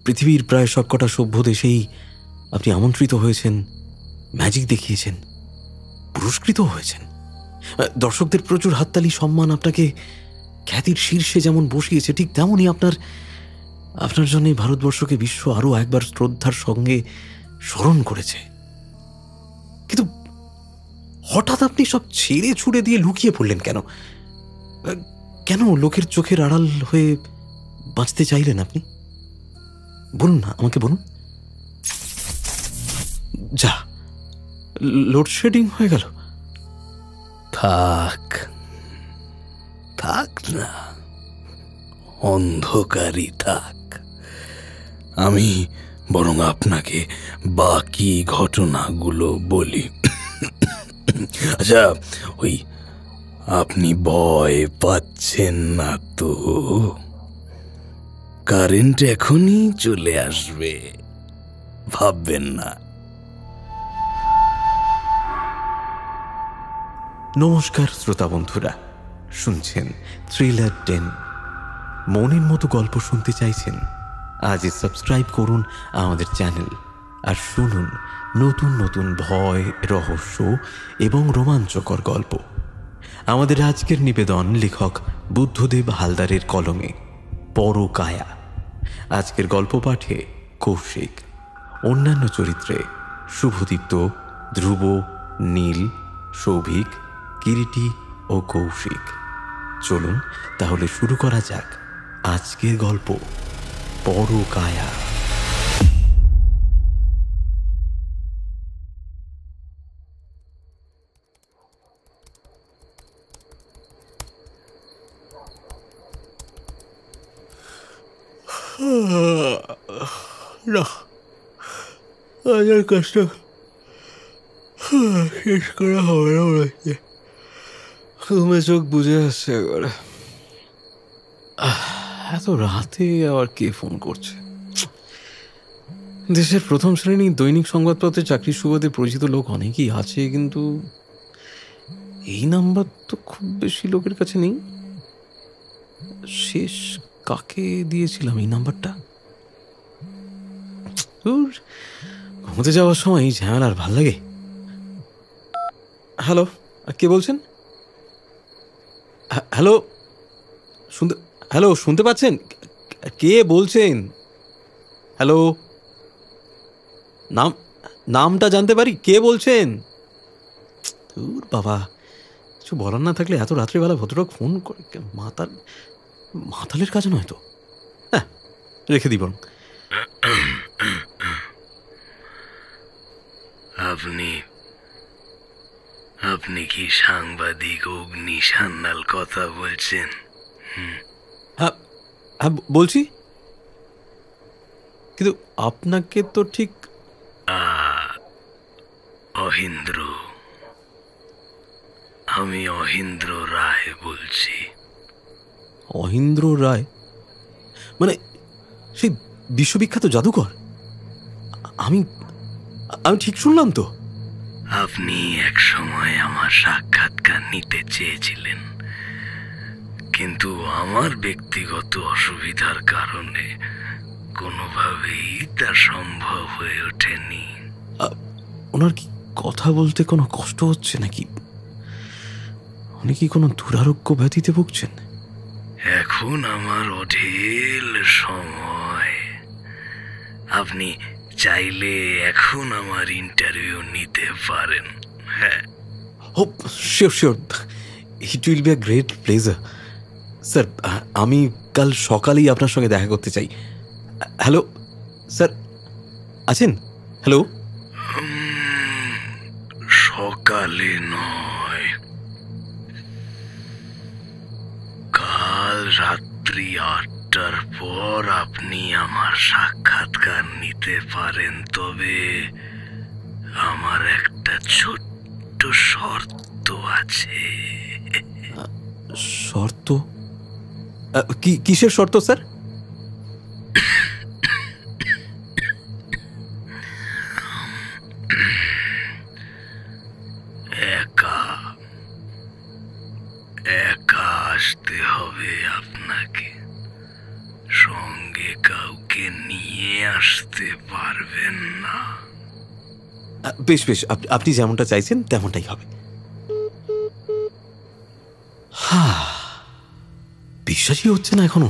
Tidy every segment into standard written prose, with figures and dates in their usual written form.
পৃথিবীর প্রায় সবকটা সভ্য দেশেই আপনি আমন্ত্রিত হয়েছেন, ম্যাজিক দেখিয়েছেন, পুরস্কৃত হয়েছেন। দর্শকদের প্রচুর হাততালি, সম্মান আপনাকে খ্যাতির শীর্ষে যেমন বসিয়েছে, ঠিক তেমনই আপনার জন্য ভারতবর্ষকে বিশ্ব আরো একবার শ্রদ্ধার সঙ্গে স্মরণ করেছে। কিন্তু হঠাৎ আপনি সব ছেড়ে ছুড়ে দিয়ে লুকিয়ে পড়লেন কেন? কেন লোকের চোখের আড়াল হয়ে বাঁচতে চাইলেন আপনি? বলুন না, আমাকে বলুন। যা, লোডশেডিং হয়ে গেল। থাক থাক না, অন্ধকারই থাক। আমি বরং আপনাকে বাকি ঘটনাগুলো বলি। আচ্ছা, ওই আপনি ভয় পাচ্ছেন না তো? কারেন্ট এখনই চলে আসবে, ভাববেন না। নমস্কার শ্রোতা বন্ধুরা, শুনছেন থ্রিলার ডেন। মনের মতো গল্প শুনতে চাইছেন? আজই সাবস্ক্রাইব করুন আমাদের চ্যানেল আর শুনুন নতুন নতুন ভয়, রহস্য এবং রোমাঞ্চকর গল্প। আমাদের আজকের নিবেদন লেখক বুদ্ধদেব হালদারের কলমে, পরকায়া। আজকের গল্প পাঠে কৌশিক। অন্যান্য চরিত্রে শুভদীপ্ত, ধ্রুব, নীল, সৌভিক, কিরিটি ও কৌশিক। চলুন তাহলে শুরু করা যাক আজকের গল্প, পরকায়া। না, আজের কাজটা শেষ করা হবে না মনে হচ্ছে। ঘুমে চোখ বুঝে আসছে এবারে। এত রাতে আবার কে ফোন করছে? দেশের প্রথম শ্রেণীর দৈনিক সংবাদপত্রে চাকরির সুবাদে পরিচিত লোক অনেকেই আছে, কিন্তু এই নাম্বার তো খুব বেশি লোকের কাছে নেই। শেষ কাকে দিয়েছিলাম এই নাম্বারটা? ঘুমোতে যাওয়ার সময় এই ঝামেলা আর ভাল লাগে? হ্যালো, কে বলছেন? হ্যালো, শুনতে পাচ্ছেন? কে বলছেন? হ্যালো, নামটা জানতে পারি? কে বলছেন? বাবা, কিছু বলার না থাকলে এত রাত্রিবেলা ভদ্রলোক ফোন করে? মাতালের কাজ নয় তো? হ্যাঁ, রেখে দিই বরং। আপনি কি সাংবাদিক অগ্নি সান্যাল কথা বলছেন? হ্যাঁ হ্যাঁ বলছি, কিন্তু আপনাকে তো ঠিক... অহিন্দ্র, আমি অহিন্দ্র রায় বলছি। অহিন্দ্র রায়? মানে সেই বিশ্ববিখ্যাত জাদুকর? আমি ঠিক শুনলাম তো? আপনি এক সময় আমার সাক্ষাৎকার নিতে চেয়েছিলেন, কিন্তু আমার ব্যক্তিগত অসুবিধার কারণে কোনোভাবেই তা সম্ভব হয়ে ওঠেনি। ওনার কি কথা বলতে কোনো কষ্ট হচ্ছে নাকি? উনি কি কোনো দুরারোগ্য ব্যাধিতে ভুগছেন? এখন আমার অঢেল সময়। আপনি চাইলে এখন আমার ইন্টারভিউ নিতে পারেন। হ্যাঁ, oh sure, it will be a great pleasure. Sir, আমি কাল সকালেই আপনার সঙ্গে দেখা করতে চাই। হ্যালো স্যার, আছেন? হ্যালো। সকালে নয়, কাল রাত্রি 8টার পর আপনি আমার সাক্ষাৎকার নিতে পারেন, তবে আমার একটা ছোট্ট শর্ত আছে। শর্ত? কিসের শর্ত স্যার? একা আসতে হবে আপনাকে। সঙ্গে কাউকে নিয়ে আসতে পারবেন না। বেশ বেশ, আপনি যেমনটা চাইছেন তেমনটাই হবে। বিশ্বাসই হচ্ছে না এখনো।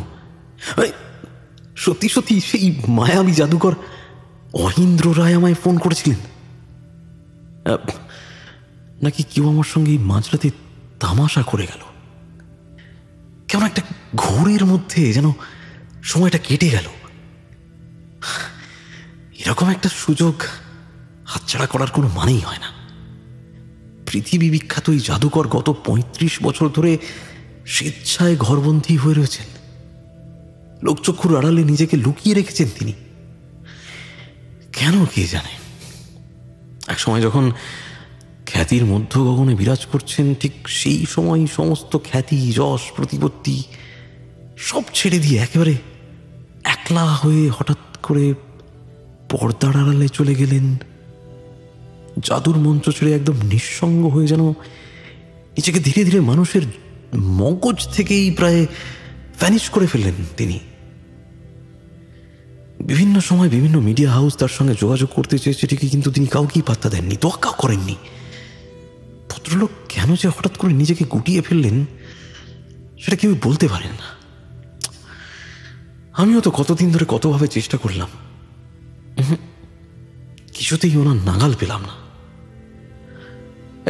সত্যি সত্যি সেই মায়াবী জাদুকর অহিন্দ্র রায় আমায় ফোন করেছিলেন, নাকি কেউ আমার সঙ্গে এই মাঝরাতে তামাশা করে গেল? কেমন একটা ঘোরের মধ্যে যেন সময়টা কেটে গেল। এরকম একটা সুযোগ হাতছাড়া করার কোনো মানেই হয় না। পৃথিবী বিখ্যাত এই জাদুকর গত ৩৫ বছর ধরে স্বেচ্ছায় ঘরবন্দী হয়ে রয়েছেন। লোকচক্ষুর আড়ালে নিজেকে লুকিয়ে রেখেছেন তিনি। কেন কে জানে? এক সময় যখন খ্যাতির মধ্য গগনে বিরাজ করছেন, ঠিক সেই সময় সমস্ত খ্যাতি, যশ, প্রতিপত্তি সব ছেড়ে দিয়ে একেবারে একলা হয়ে হঠাৎ করে পর্দার আড়ালে চলে গেলেন। জাদুর মঞ্চ ছেড়ে একদম নিঃসঙ্গ হয়ে যেন নিজেকে ধীরে ধীরে মানুষের মগজ থেকেই প্রায় ভ্যানিশ করে ফেললেন তিনি। বিভিন্ন সময় বিভিন্ন মিডিয়া হাউস তার সঙ্গে যোগাযোগ করতে চেয়েছে ঠিকই, কিন্তু তিনি কাউকেই পাত্তা দেননি, তোয়াক্কা করেননি। ভদ্রলোক কেন যে হঠাৎ করে নিজেকে গুটিয়ে ফেললেন সেটা কেউ বলতে পারেন না। আমিও তো কতদিন ধরে কতভাবে চেষ্টা করলাম, কিছুতেই ওনার নাগাল পেলাম না।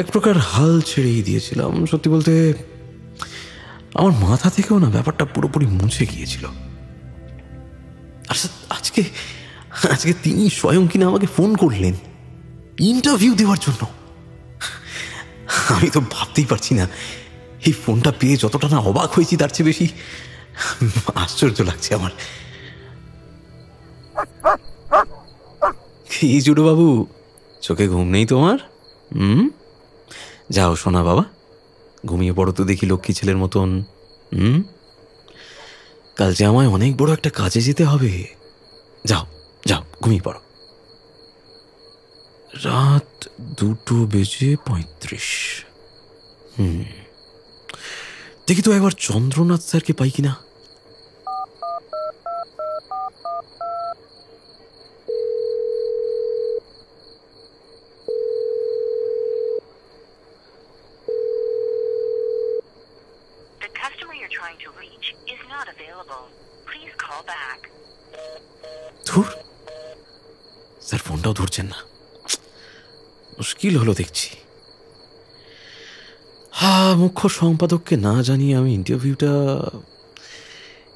এক প্রকার হাল ছেড়েই দিয়েছিলাম। সত্যি বলতে আমার মাথা থেকেও না ব্যাপারটা পুরোপুরি মুছে গিয়েছিল। আর আজকে আজকে তিনি স্বয়ং কিনা আমাকে ফোন করলেন ইন্টারভিউ দেওয়ার জন্য। আমি তো ভাবতেই পারছি না, এই ফোনটা পেয়ে যতটা না অবাক হয়েছি তার চেয়ে বেশি আশ্চর্য লাগছে আমার। কি জুড়ো বাবু, চোখে ঘুম নেই তোমার? যাও শোনা বাবা, ঘুমিয়ে পড়ো তো দেখি লক্ষ্মী ছেলের মতন। কাল যে আমায় অনেক বড় একটা কাজে যেতে হবে। যাও যাও, ঘুমিয়ে পড়ো। রাত 2:35। দেখি তো একবার চন্দ্রনাথ স্যারকে পাই কিনা। ধুর, স্যার ফোনটাও ধরছেন না। মুশকিল হলো দেখছি। মুখ্য সম্পাদককে না জানিয়ে আমি ইন্টারভিউটা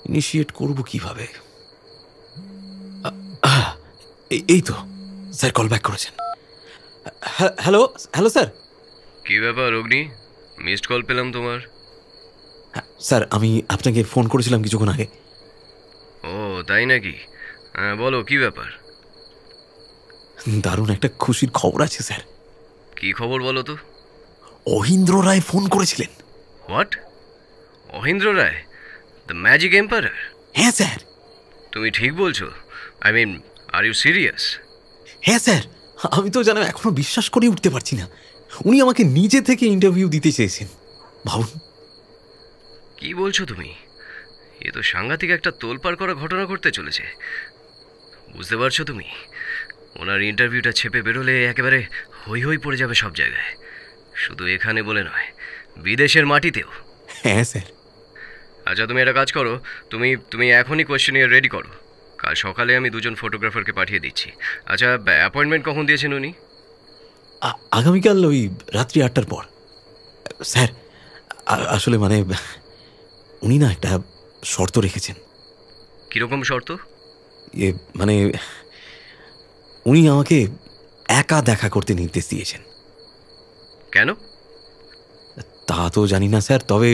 ইনিশিয়েট করব কিভাবে? এই তো স্যার কল ব্যাক করেছেন। Hello hello sir. কি ব্যাপার অগ্নি, মিসড কল পেলাম তোমার? স্যার আমি আপনাকে ফোন করেছিলাম কিছুক্ষণ আগে। ও তাই নাকি? হ্যাঁ বলো, কি ব্যাপার? দারুণ একটা খুশির খবর আছে স্যার। কি খবর বলো তো? অহিন্দ্র রায় ফোন করেছিলেন। What? Ahindra Roy, the magic empire? হ্যাঁ স্যার। তুমি ঠিক বলছো? I mean, are you serious? হ্যাঁ স্যার, আমি তো যেন এখনো বিশ্বাস করে উঠতে পারছি না। উনি আমাকে নিজে থেকে ইন্টারভিউ দিতে চেয়েছেন, ভাবুন। কি বলছো তুমি? এ তো সাংঘাতিক একটা তোলপাড় করা ঘটনা ঘটতে চলেছে। বুঝতে পারছো তুমি? ওনার ইন্টারভিউটা ছেপে বেরোলে একেবারে হই হই পড়ে যাবে সব জায়গায়, শুধু এখানে বলে নয়, বিদেশের মাটিতেও। হ্যাঁ স্যার। আচ্ছা তুমি একটা কাজ করো, তুমি তুমি এখনই কোয়েশ্চেনিয়ার রেডি করো। কাল সকালে আমি 2জন ফটোগ্রাফারকে পাঠিয়ে দিচ্ছি। আচ্ছা, অ্যাপয়েন্টমেন্ট কখন দিয়েছেন উনি? আগামীকাল ওই রাত্রি 8টার পর। স্যার আসলে মানে উনি না একটা শর্ত রেখেছেন। কীরকম শর্ত? মানে উনি আমাকে একা দেখা করতে নির্দেশ দিয়েছেন। কেন? তা তো জানি না স্যার, তবে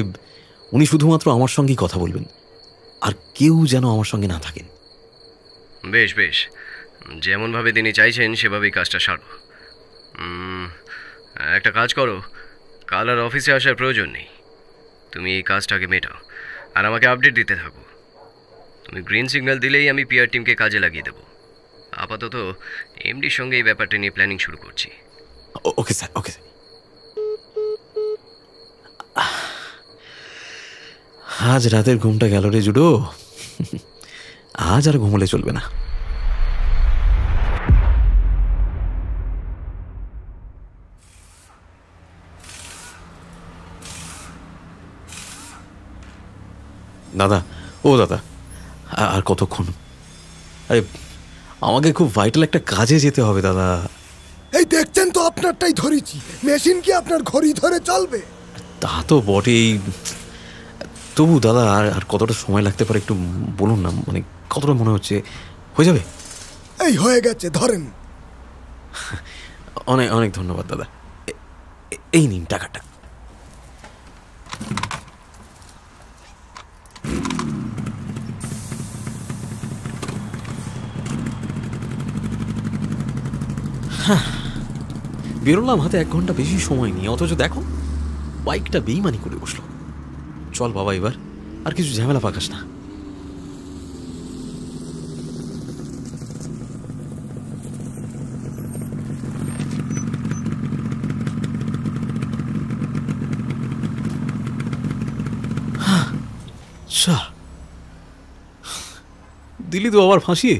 উনি শুধুমাত্র আমার সঙ্গেই কথা বলবেন, আর কেউ যেন আমার সঙ্গে না থাকেন। বেশ বেশ, যেমনভাবে তিনি চাইছেন সেভাবেই কাজটা সারো। একটা কাজ করো, কাল আর অফিসে আসার প্রয়োজন নেই। তুমি এই কাজটাকে মেটাও আর আমাকে আপডেট দিতে থাকো। তুমি গ্রিন সিগন্যাল দিলেই আমি পিআর টিমকে কাজে লাগিয়ে দেবো। আপাতত এমডির সঙ্গে এই ব্যাপারটা নিয়ে প্ল্যানিং শুরু করছি। Okay sir, okay sir. আজ রাতের ঘুমটা গেল রে জুডো। আজ আর ঘুমলে চলবে না। দাদা, ও দাদা, আর কতক্ষণ? আরে আমাকে খুব ভাইটাল একটা কাজে যেতে হবে দাদা। এই দেখছেন তো, আপনারটাই ধরেছি। মেশিন কি আপনার ঘড়ি ধরে চলবে? তা তো বটেই, তবু দাদা আর কতটা সময় লাগতে পারে একটু বলুন না, মানে কতটা মনে হচ্ছে হয়ে যাবে? এই হয়ে গেছে, ধরেন। অনেক অনেক ধন্যবাদ দাদা, এই নিন টাকাটা। বেরোলাম হাতে 1 ঘন্টা বেশি সময় নিয়ে, অথচ দেখো বাইকটা বেইমানি করে বসলো। চল বাবা, এবার আর কিছু ঝামেলা পাকাস না। দিলি তো আবার ফাঁসিয়ে।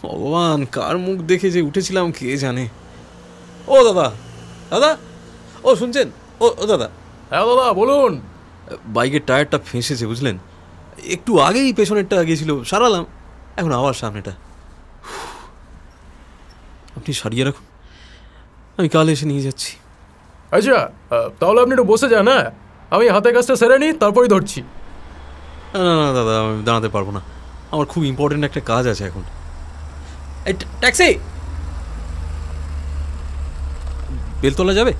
ভগবান, কার মুখ দেখে যে উঠেছিলাম কে জানে। ও দাদা, দাদা, ও শুনছেন? ও দাদা। হ্যাঁ দাদা বলুন। বাইকের টায়ারটা ফেঁসেছে বুঝলেন, একটু আগেই পেছনেরটা গিয়েছিল, সারালাম, এখন আবার সামনেটা। আপনি সারিয়ে রাখুন, আমি কাল এসে নিয়ে যাচ্ছি। আচ্ছা, তাহলে আপনি একটু বসে যান। হ্যাঁ, আমি হাতের কাজটা সেরে নিই, তারপরেই ধরছি। না না না দাদা, আমি দাঁড়াতে পারবো না, আমার খুব ইম্পর্টেন্ট একটা কাজ আছে এখন। এই ট্যাক্সি, বেলতলা যাবে?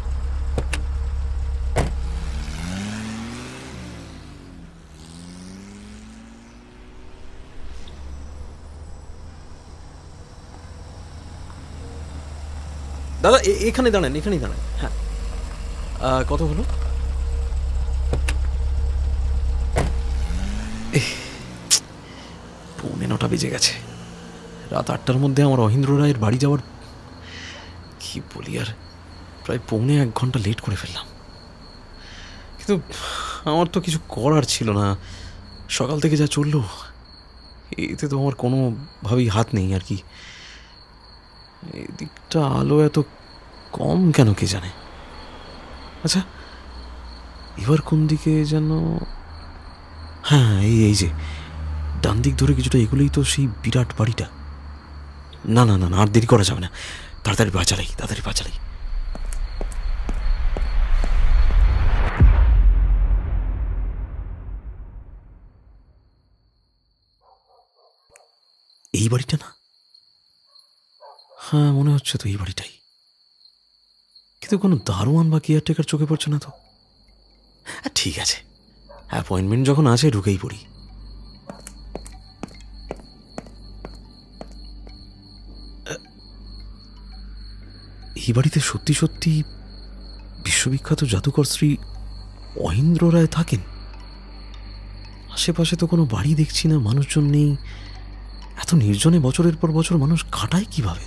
দাদা এখানে দাঁড়ান, এখানেই দাঁড়ান। হ্যাঁ, কত হলো? পৌনে 9টা বেজে গেছে। রাত 8টার মধ্যে আমার অহিন্দ্র রায়ের বাড়ি যাওয়ার, কি বলি আর, প্রায় পৌনে 1 ঘন্টা লেট করে ফেললাম। কিন্তু আমার তো কিছু করার ছিল না, সকাল থেকে যা চললো এতে তো আমার কোনোভাবেই হাত নেই আর কি। এদিকটা আলো এত কম কেন কে জানে। আচ্ছা, এবার কোন দিকে যেন, হ্যাঁ এই যে ডান দিক ধরে কিছুটা এগুলোই তো সেই বিরাট বাড়িটা। না না না না, আর দেরি করা যাবে না, তাড়াতাড়ি পা চালাই, তাড়াতাড়ি পা চালাই। এই বাড়িটা না? হ্যাঁ মনে হচ্ছে তো এই বাড়িটাই, কিন্তু কোনো দারোয়ান বা কেয়ারটেকার চোখে পড়ছে না তো। ঠিক আছে, অ্যাপয়েন্টমেন্ট যখন আছে ঢুকেই পড়ি। এই বাড়িতে সত্যি সত্যি বিশ্ববিখ্যাত জাদুকর শ্রী অহিন্দ্র রায় থাকেন? আশেপাশে তো কোনো বাড়ি দেখছি না, মানুষজন নেই। এত নির্জনে বছরের পর বছর মানুষ কাটায় কিভাবে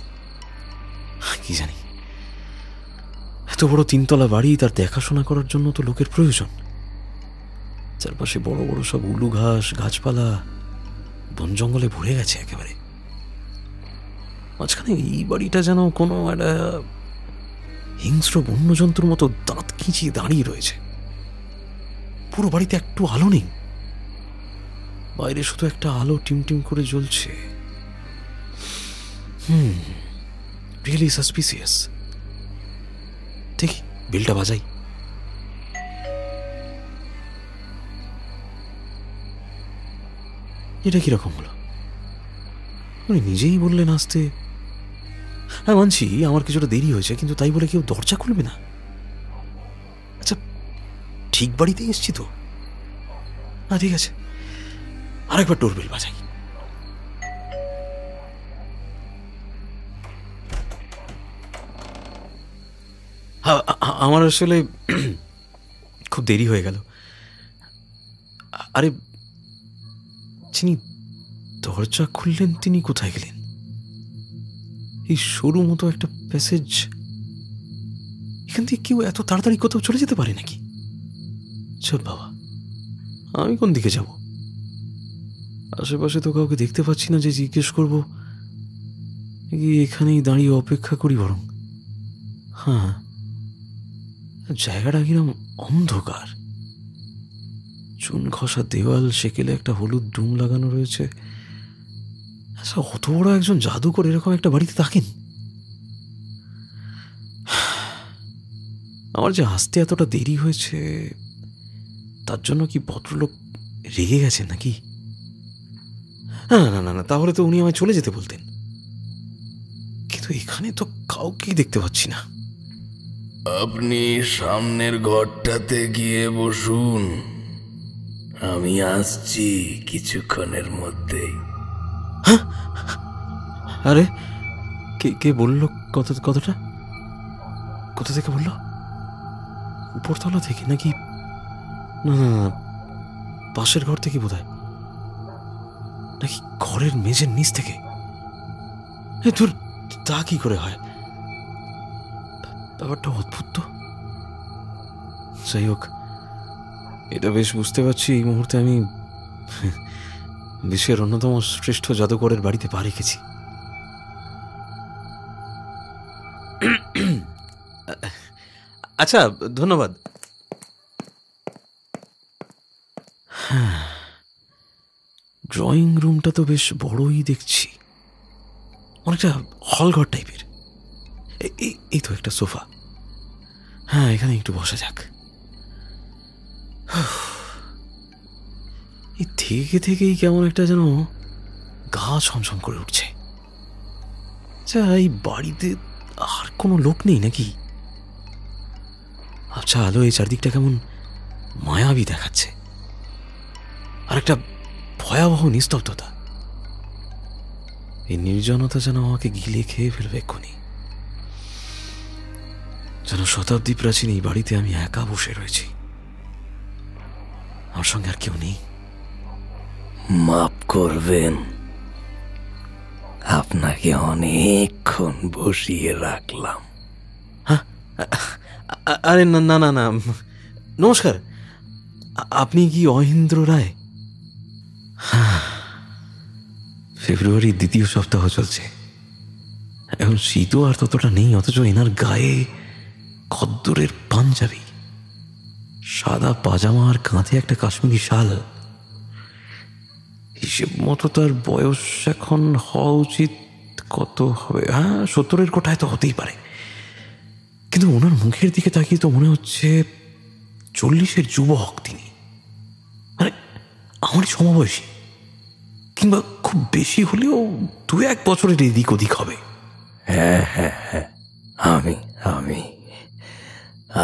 কি জানি। এত বড় 3তলা বাড়ি, তার দেখাশোনা করার জন্য তো লোকের প্রয়োজন। চারপাশে বড় বড় সব উলু ঘাস, গাছপালা, বন জঙ্গলে ভরে গেছে একেবারে। মাঝখানে এই বাড়িটা যেন কোনো একটা হিংস্র বন্যজন্তুর মতো দাঁত খিঁচিয়ে দাঁড়িয়ে রয়েছে। পুরো বাড়িতে একটু আলো নেই, বাইরে শুধু একটা আলো টিমটিম করে জ্বলছে। Really suspicious. ঠিক, বিলটা বাজাই। এটা কিরকম হলো? উনি নিজেই বললেন আসতে। হ্যাঁ মানছি আমার কিছুটা দেরি হয়েছে, কিন্তু তাই বলে কেউ দরজা খুলবে না? আচ্ছা, ঠিক বাড়িতেই এসছি তো। হ্যাঁ ঠিক আছে, আরেকবার ডোরবেল বাজাই। আমার আসলে খুব দেরি হয়ে গেল। আরে যিনি দরজা খুললেন তিনি কোথায় গেলেন? এই সরু মতো একটা প্যাসেজ, এখান থেকে কেউ এত তাড়াতাড়ি কোথাও চলে যেতে পারে নাকি? চল বাবা, আমি কোন দিকে যাব? আশেপাশে তো কাউকে দেখতে পাচ্ছি না যে জিজ্ঞেস করব, এখানেই দাঁড়িয়ে অপেক্ষা করি বরং। হ্যাঁ, জায়গাটা কিরম অন্ধকার, চুন ঘষা দেওয়াল, সেকেলে একটা হলুদ ডুম লাগানো রয়েছে। আচ্ছা, অত বড় একজন জাদুকর এরকম একটা বাড়িতে থাকেন? আমার যে আসতে এতটা দেরি হয়েছে, তার জন্য কি ভদ্রলোক রেগে গেছেন নাকি? না না না না, তাহলে তো উনি আমায় চলে যেতে বলতেন। কিন্তু এখানে তো কাউকেই দেখতে পাচ্ছি না। আপনি সামনের ঘরটাতে গিয়ে বসুন, আমি আসছি কিছুক্ষণের মধ্যেই। আরে, কে কে বললো কথাটা? কোথা থেকে বললো? উপরতলা থেকে নাকি? না না না, পাশের ঘর থেকে বোধহয়, নাকি ঘরের মেঝের নিচ থেকে? তোর তা কি করে হয়? ব্যাপারটা অদ্ভুত তো। যাই হোক, এটা বেশ বুঝতে পারছি এই মুহূর্তে আমি বিশ্বের অন্যতম শ্রেষ্ঠ জাদুকরের বাড়িতে পা রেখেছি। আচ্ছা, ধন্যবাদ। ড্রয়িং রুমটা তো বেশ বড়ই দেখছি, অনেকটা হলঘর টাইপের। এই তো একটা সোফা। হ্যাঁ, এখানে একটু বসা যাক। এই থেকেই কেমন একটা যেন গা ছমছম করে উঠছে। আচ্ছা, এই বাড়িতে আর কোনো লোক নেই নাকি? আচ্ছা, আলো এই চারদিকটা কেমন মায়াবী দেখাচ্ছে, আর একটা ভয়াবহ নিস্তব্ধতা। এই নির্জনতা যেন আমাকে গিলে খেয়ে ফেলবে এক্ষুনি। যেন শতাব্দী প্রাচীন এই বাড়িতে আমি একা বসে রয়েছি, আমার সঙ্গে আর কেউ নেই। মাফ করবেন, আপনাকে অনেকক্ষণ বসিয়ে রাখলাম। আরে না না না না, নমস্কার। আপনি কি অহিন্দ্র রায়? ফেব্রুয়ারির দ্বিতীয় সপ্তাহ চলছে, এখন শীতও আর ততটা নেই, অথচ এনার গায়ে খদ্দরের পাঞ্জাবি, সাদা পাজামা আর কাঁধে একটা কাশ্মীরি শাল। হিসেব মতো তার বয়স এখন হওয়া উচিত, কত হবে? হ্যাঁ, 70-এর কোঠায় তো হতেই পারে, কিন্তু ওনার মুখের দিকে তাকিয়ে তো মনে হচ্ছে 40-এর যুবক তিনি। মানে আমারই সমবয়সী, কিংবা খুব বেশি হলেও 2-1 বছরের এদিক ওদিক হবে। হ্যাঁ হ্যাঁ হ্যাঁ, আমি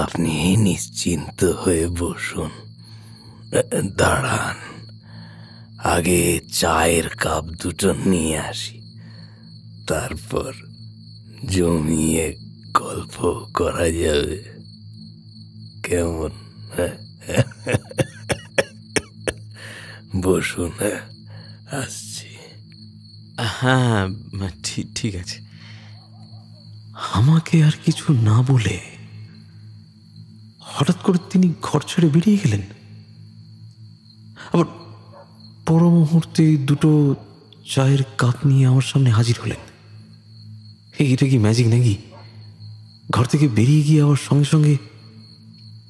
আপনি নিশ্চিন্ত হয়ে বসুন। দাঁড়ান, আগে চায়ের কাপ দুটো নিয়ে আসি, তারপর জমিয়ে গল্প করা যাবে, কেমন? বসুন, আসছি। হ্যাঁ, ঠিক আছে। আমাকে আর কিছু না বলে হঠাৎ করে তিনি ঘর ছেড়ে বেরিয়ে গেলেন। আবার পর মুহূর্তে দুটো চায়ের কাপ নিয়ে আমার সামনে হাজির হলেন। এটা কি ম্যাজিক নাকি? ঘর থেকে বেরিয়ে গিয়ে আবার সঙ্গে সঙ্গে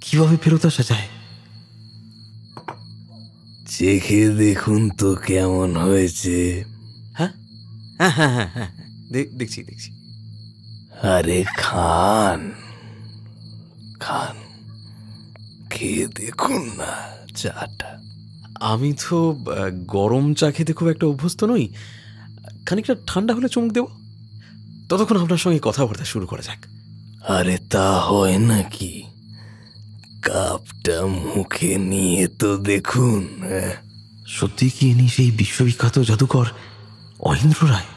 কিভাবে ফেরত আসা যায়? চেখে দেখুন তো কেমন হয়েছে। হ্যাঁ হ্যাঁ হ্যাঁ হ্যাঁ হ্যাঁ, দেখছি। আরে খান, খেয়ে দেখুন না চাটা। আমি তো গরম চা খেতে খুব একটা অভ্যস্ত নই, খানিকটা ঠান্ডা হলে চুমুক দেব। ততক্ষণ আপনার সঙ্গে কথাবার্তা শুরু করা যাক। আরে তা হয় নাকি? কাপটা মুখে নিয়ে তো দেখুন। সত্যি কি ইনি সেই বিশ্ববিখ্যাত জাদুকর অহিন্দ্র রায়?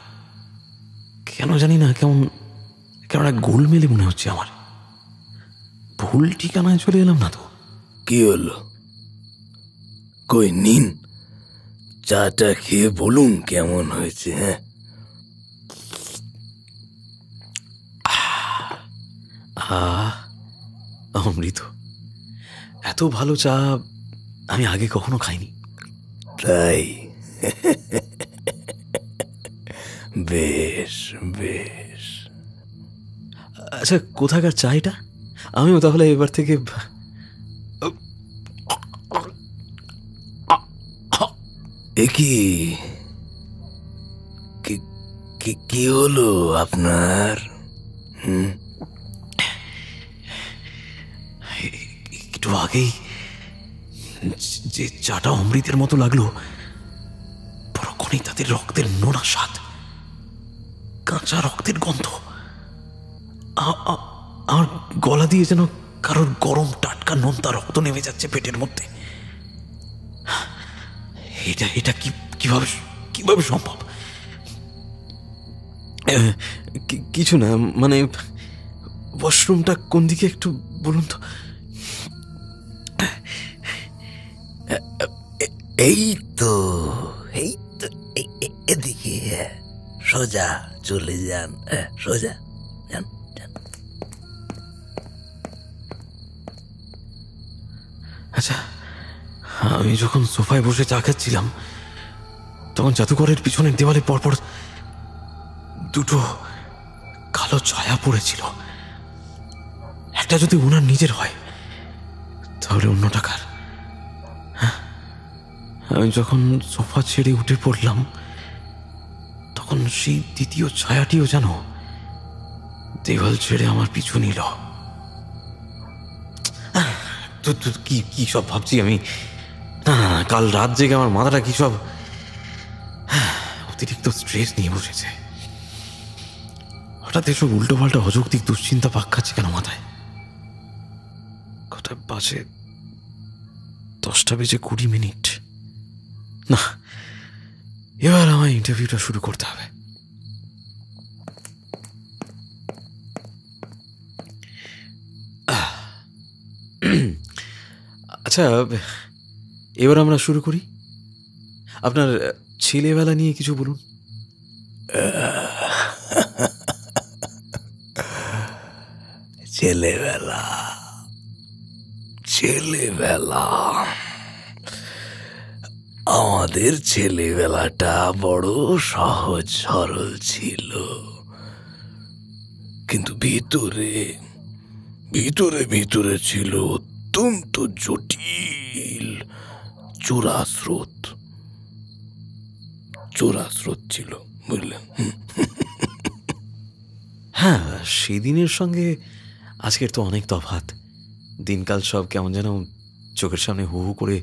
কেন জানি না, কেমন এক গোলমেলে মনে হচ্ছে আমার। ভুল ঠিকানায় চলে এলাম না তো? কি হলো? কই নিন, চাটা খেয়ে বলুন কেমন হয়েছে। হ্যাঁ, অমৃত। এত ভালো চা আমি আগে কখনো খাইনি। তাই? বেশ বেশ। আচ্ছা, কোথাকার চাইটা? আমিও তাহলে এবার থেকে এ কি কি হলো আপনার? একটু আগেই যে চাটা অমৃতের মতো লাগলো, পরক্ষণেই তাদের রক্তের নোনা স্বাদ, কাঁচা রক্তের গন্ধ। আমার গলা দিয়ে যেন কারোর গরম টাটকা নোনতা রক্ত নেমে যাচ্ছে পেটের মধ্যে। এটা কিভাবে কিভাবে সম্ভব? কিছু না, মানে ওয়াশরুমটা কোন দিকে একটু বলুন তো। এই তো এদিকে, সোজা চলে যান, সোজা যান। আচ্ছা, আমি যখন সোফায় বসে চা খাচ্ছিলাম, তখন জাদুঘরের পিছনের দেওয়ালে পরপর দুটো কালো ছায়া পড়েছিল। একটা যদি ওনার নিজের হয়, তাহলে অন্যটা কার? আমি যখন সোফা ছেড়ে উঠে পড়লাম, তখন সেই দ্বিতীয় ছায়াটিও যেন দেওয়াল ছেড়ে আমার পিছু নিল। কি সব ভাবছি আমি! না, কাল রাত জেগে আমার মাথাটা কি সব অতিরিক্ত স্ট্রেস নিয়ে বসেছে। হঠাৎ এসব উল্টো পাল্টা অযৌক্তিক দুশ্চিন্তা পাক খাচ্ছে কেন মাথায়? কটা বাজে? 10:20। না, এবার আমার ইন্টারভিউটা শুরু করতে হবে। আচ্ছা, এবার আমরা শুরু করি। আপনার ছেলেবেলা নিয়ে কিছু বলুন। ছেলেবেলা আমাদের ছেলেবেলাটা বড় সহজ সরল ছিল, কিন্তু ভিতরে ভিতরে ছিল অত্যন্ত জটিল চোরাস্রোত ছিল, বুঝলেন? হ্যাঁ, সেদিনের সঙ্গে আজকের তো অনেক তফাৎ। দিনকাল সব কেমন যেন চোখের সামনে হু হু করে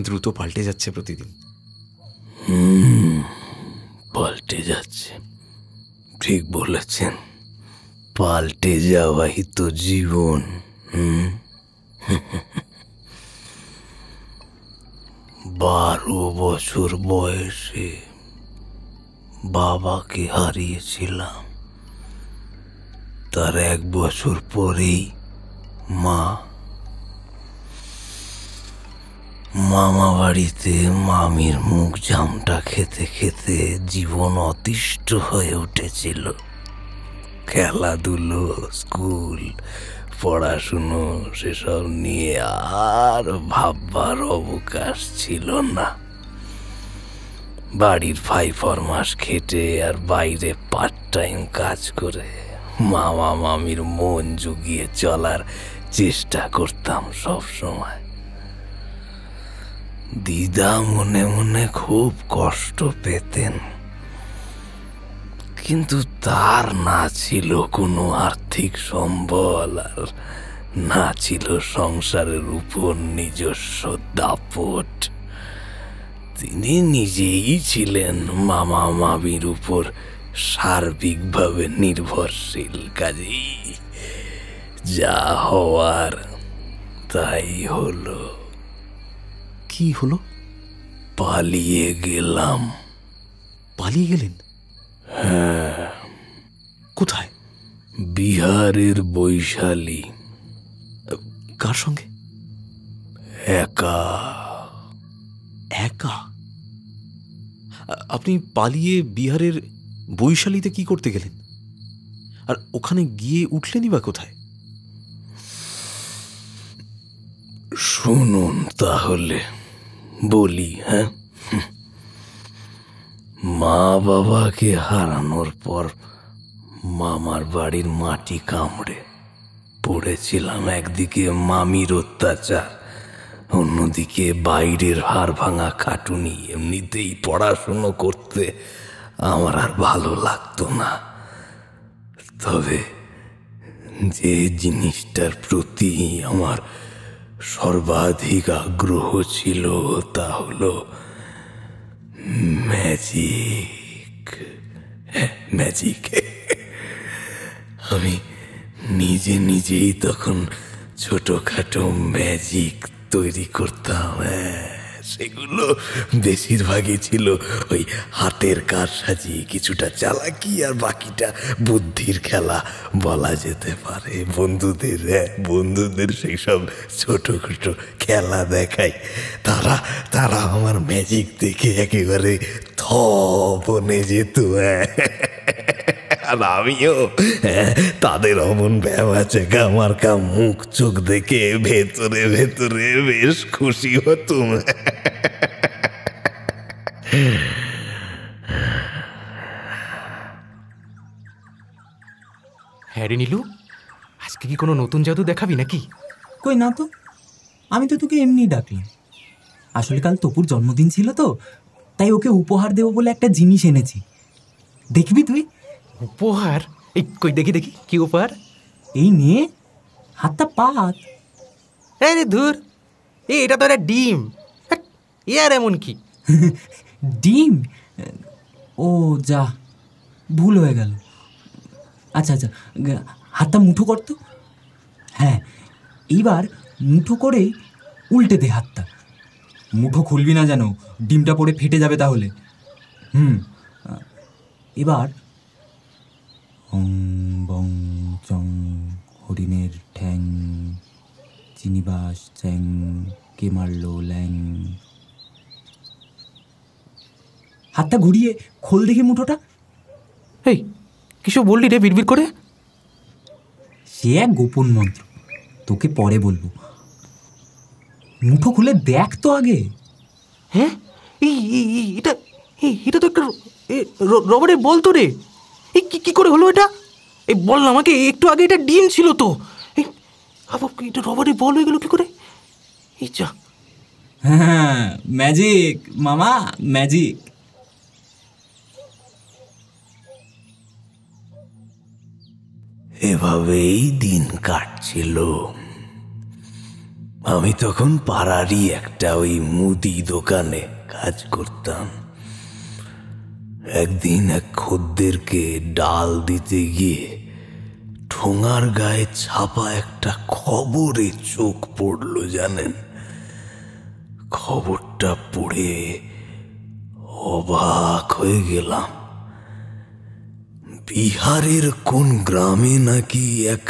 দ্রুত পাল্টে যাচ্ছে প্রতিদিন। পাল্টে যাচ্ছে, ঠিক বলেছেন। পাল্টে যাওয়াই তো জীবন। 12 বছর বয়সে বাবাকে হারিয়েছিলাম। তার 1 বছর পরেই মামা বাড়িতে মামির মুখ জামটা খেতে খেতে জীবন অতিষ্ঠ হয়ে উঠেছিল। খেলাধুলো, স্কুল, পড়াশুনো সেসব নিয়ে আর ভাববার অবকাশ ছিল না। বাড়ির 5 মাস খেটে আর বাইরে পার্ট টাইম কাজ করে মামা মামির মন জুগিয়ে চলার চেষ্টা করতাম সব সময়। দিদা মনে মনে খুব কষ্ট পেতেন, কিন্তু তার না ছিল কোনো আর্থিক সম্বল, আর না ছিল সংসারের উপর নিজস্ব দাপট। তিনি নিজেই ছিলেন মামা মামির উপর সার্বিকভাবে নির্ভরশীল। কাজেই যা হওয়ার তাই হলো। কি হলো? পালিয়ে গেলাম। পালিয়ে গেলেন? হ্যাঁ। কোথায়? বিহারের বৈশালী। কার সঙ্গে? একা। আপনি পালিয়ে বিহারের বৈশালীতে কি করতে গেলেন? আর ওখানে গিয়ে উঠলেনই বা কোথায়? শুনুন তাহলে বলি। হ্যাঁ, মা বাবাকে হারানোর পর মামার বাড়ির মাটি কামড়ে পড়েছিলাম। একদিকে মামির অত্যাচার, অন্যদিকে বাইরের হাড় ভাঙা খাটুনি। এমনিতেই পড়াশুনো করতে আমার আর ভালো লাগতো না। তবে যে জিনিসটার প্রতি আমার সর্বাধিক আগ্রহ ছিল তা হলো ম্যাজিক। ম্যাজিক। আমি নিজেই তখন ছোটখাটো ম্যাজিক তৈরি করতাম। সেগুলো বেশিরভাগই ছিল ওই হাতের কারসাজি, কিছুটা চালাকি আর বাকিটা বুদ্ধির খেলা বলা যেতে পারে। বন্ধুদের সেই সব ছোট ছোট খেলা দেখাই। তারা আমার ম্যাজিক দেখে একেবারে থ বনে যেত। আর আমিও তাদের অমন ব্যবহার মার্কা মুখ চোখ দেখে ভেতরে ভেতরে বেশ খুশি হতুম। হ্যাঁ রে নীলু, আজকে কি কোনো নতুন জাদু দেখাবি নাকি? কই না তো, আমি তো তোকে এমনি ডাকলাম। আসলে কাল তপুর জন্মদিন ছিল তো, তাই ওকে উপহার দেবো বলে একটা জিনিস এনেছি, দেখবি তুই? উপহার? এই কই দেখি কি উপহার? এই নিয়ে হাতটা পাত। আরে ধুর, এটা তো একটা ডিম। এ আর এমন কি? ডিম? ও যা, ভুল হয়ে গেল। আচ্ছা হাতটা মুঠো কর তো। হ্যাঁ, এইবার মুঠো করে উল্টে দে হাতটা। মুঠো খুলবি না যেন, ডিমটা পড়ে ফেটে যাবে তাহলে। এবার অং বং চং হরিণের ঠ্যাং, চিনিবাস চ্যাং, কে মারলো ল্যাং। হাতটা ঘুরিয়ে খোল দেখি মুঠোটা। এই কিছু বললি রে বিড়বিড় করে? সে এক গোপন মন্ত্র, তোকে পরে বলবো। মুঠো খুলে দেখ তো আগে। হ্যাঁ, এটা তো একটা রবারের বল তো রে। এই কি করে হলো এটা? এই বল না আমাকে, একটু আগে এটা ডিম ছিল তো। এটা রবারের বল হয়ে গেল কি করে? এই যা। হ্যাঁ, ম্যাজিক মামা, ম্যাজিক। এভাবেই দিন কাটছিল। আমি তখন পাড়ারই একটা ওই মুদি দোকানে কাজ করতাম। একদিন এক খদ্দেরকে ডাল দিতে গিয়ে ঠোঙার গায়ে ছাপা একটা খবরে চোখ পড়ল। জানেন, খবরটা পড়ে অবাক হয়ে গেলাম। বিহারের কোন গ্রামে নাকি এক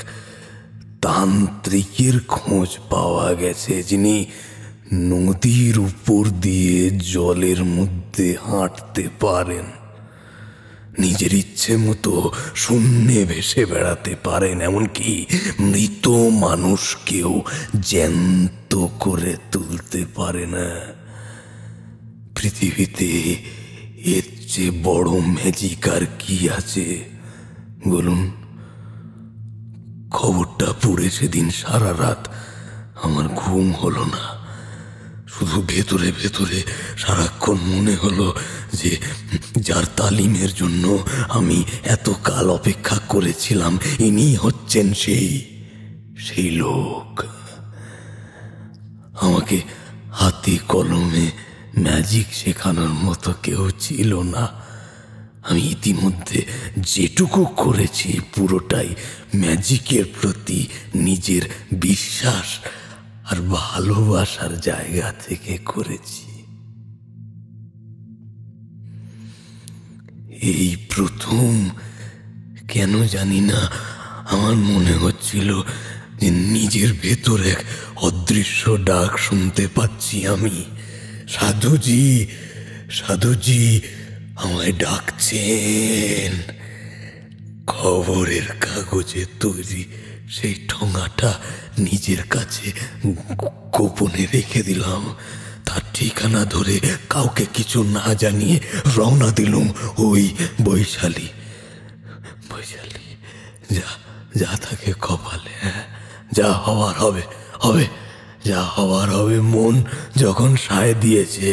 তান্ত্রিকের খোঁজ পাওয়া গেছে, যিনি নদীর উপর দিয়ে জলের মধ্যে হাঁটতে পারেন, নিজের ইচ্ছে মতো শূন্যে ভেসে বেড়াতে পারেন, এমনকি মৃত মানুষকেও জ্যান্ত করে তুলতে পারে না। পৃথিবীতে এর চেয়ে বড় ম্যাজিক আর কি আছে বলুন? খবরটা পড়ে সেদিন সারা রাত আমার ঘুম হলো না। শুধু ভেতরে ভেতরে সারাক্ষণ মনে হলো যে যার তালিমের জন্য আমি এত কাল অপেক্ষা করেছিলাম, ইনি হচ্ছেন সেই লোক। আমাকে হাতে কলমে ম্যাজিক শেখানোর মতো কেউ ছিল না। আমি ইতিমধ্যে যেটুকু করেছি পুরোটাই ম্যাজিকের প্রতি নিজের বিশ্বাস আর ভালোবাসার জায়গা থেকে করেছি। এই প্রথম কেন জানি না আমার মনে হচ্ছিল যে নিজের ভেতর এক অদৃশ্য ডাক শুনতে পাচ্ছি আমি। সাধুজি, সাধুজি আমায় ডাকছেন। খবরের কাগজে তৈরি সেই ঠোঙাটা নিজের কাছে গোপনে রেখে দিলাম। তার ঠিকানা ধরে কাউকে কিছু না জানিয়ে রওনা দিলুম ওই বৈশালী। বৈশালী, যা যা থাকে কপালে, যা হওয়ার হবে হবে, যা হওয়ার হবে। মন যখন সায় দিয়েছে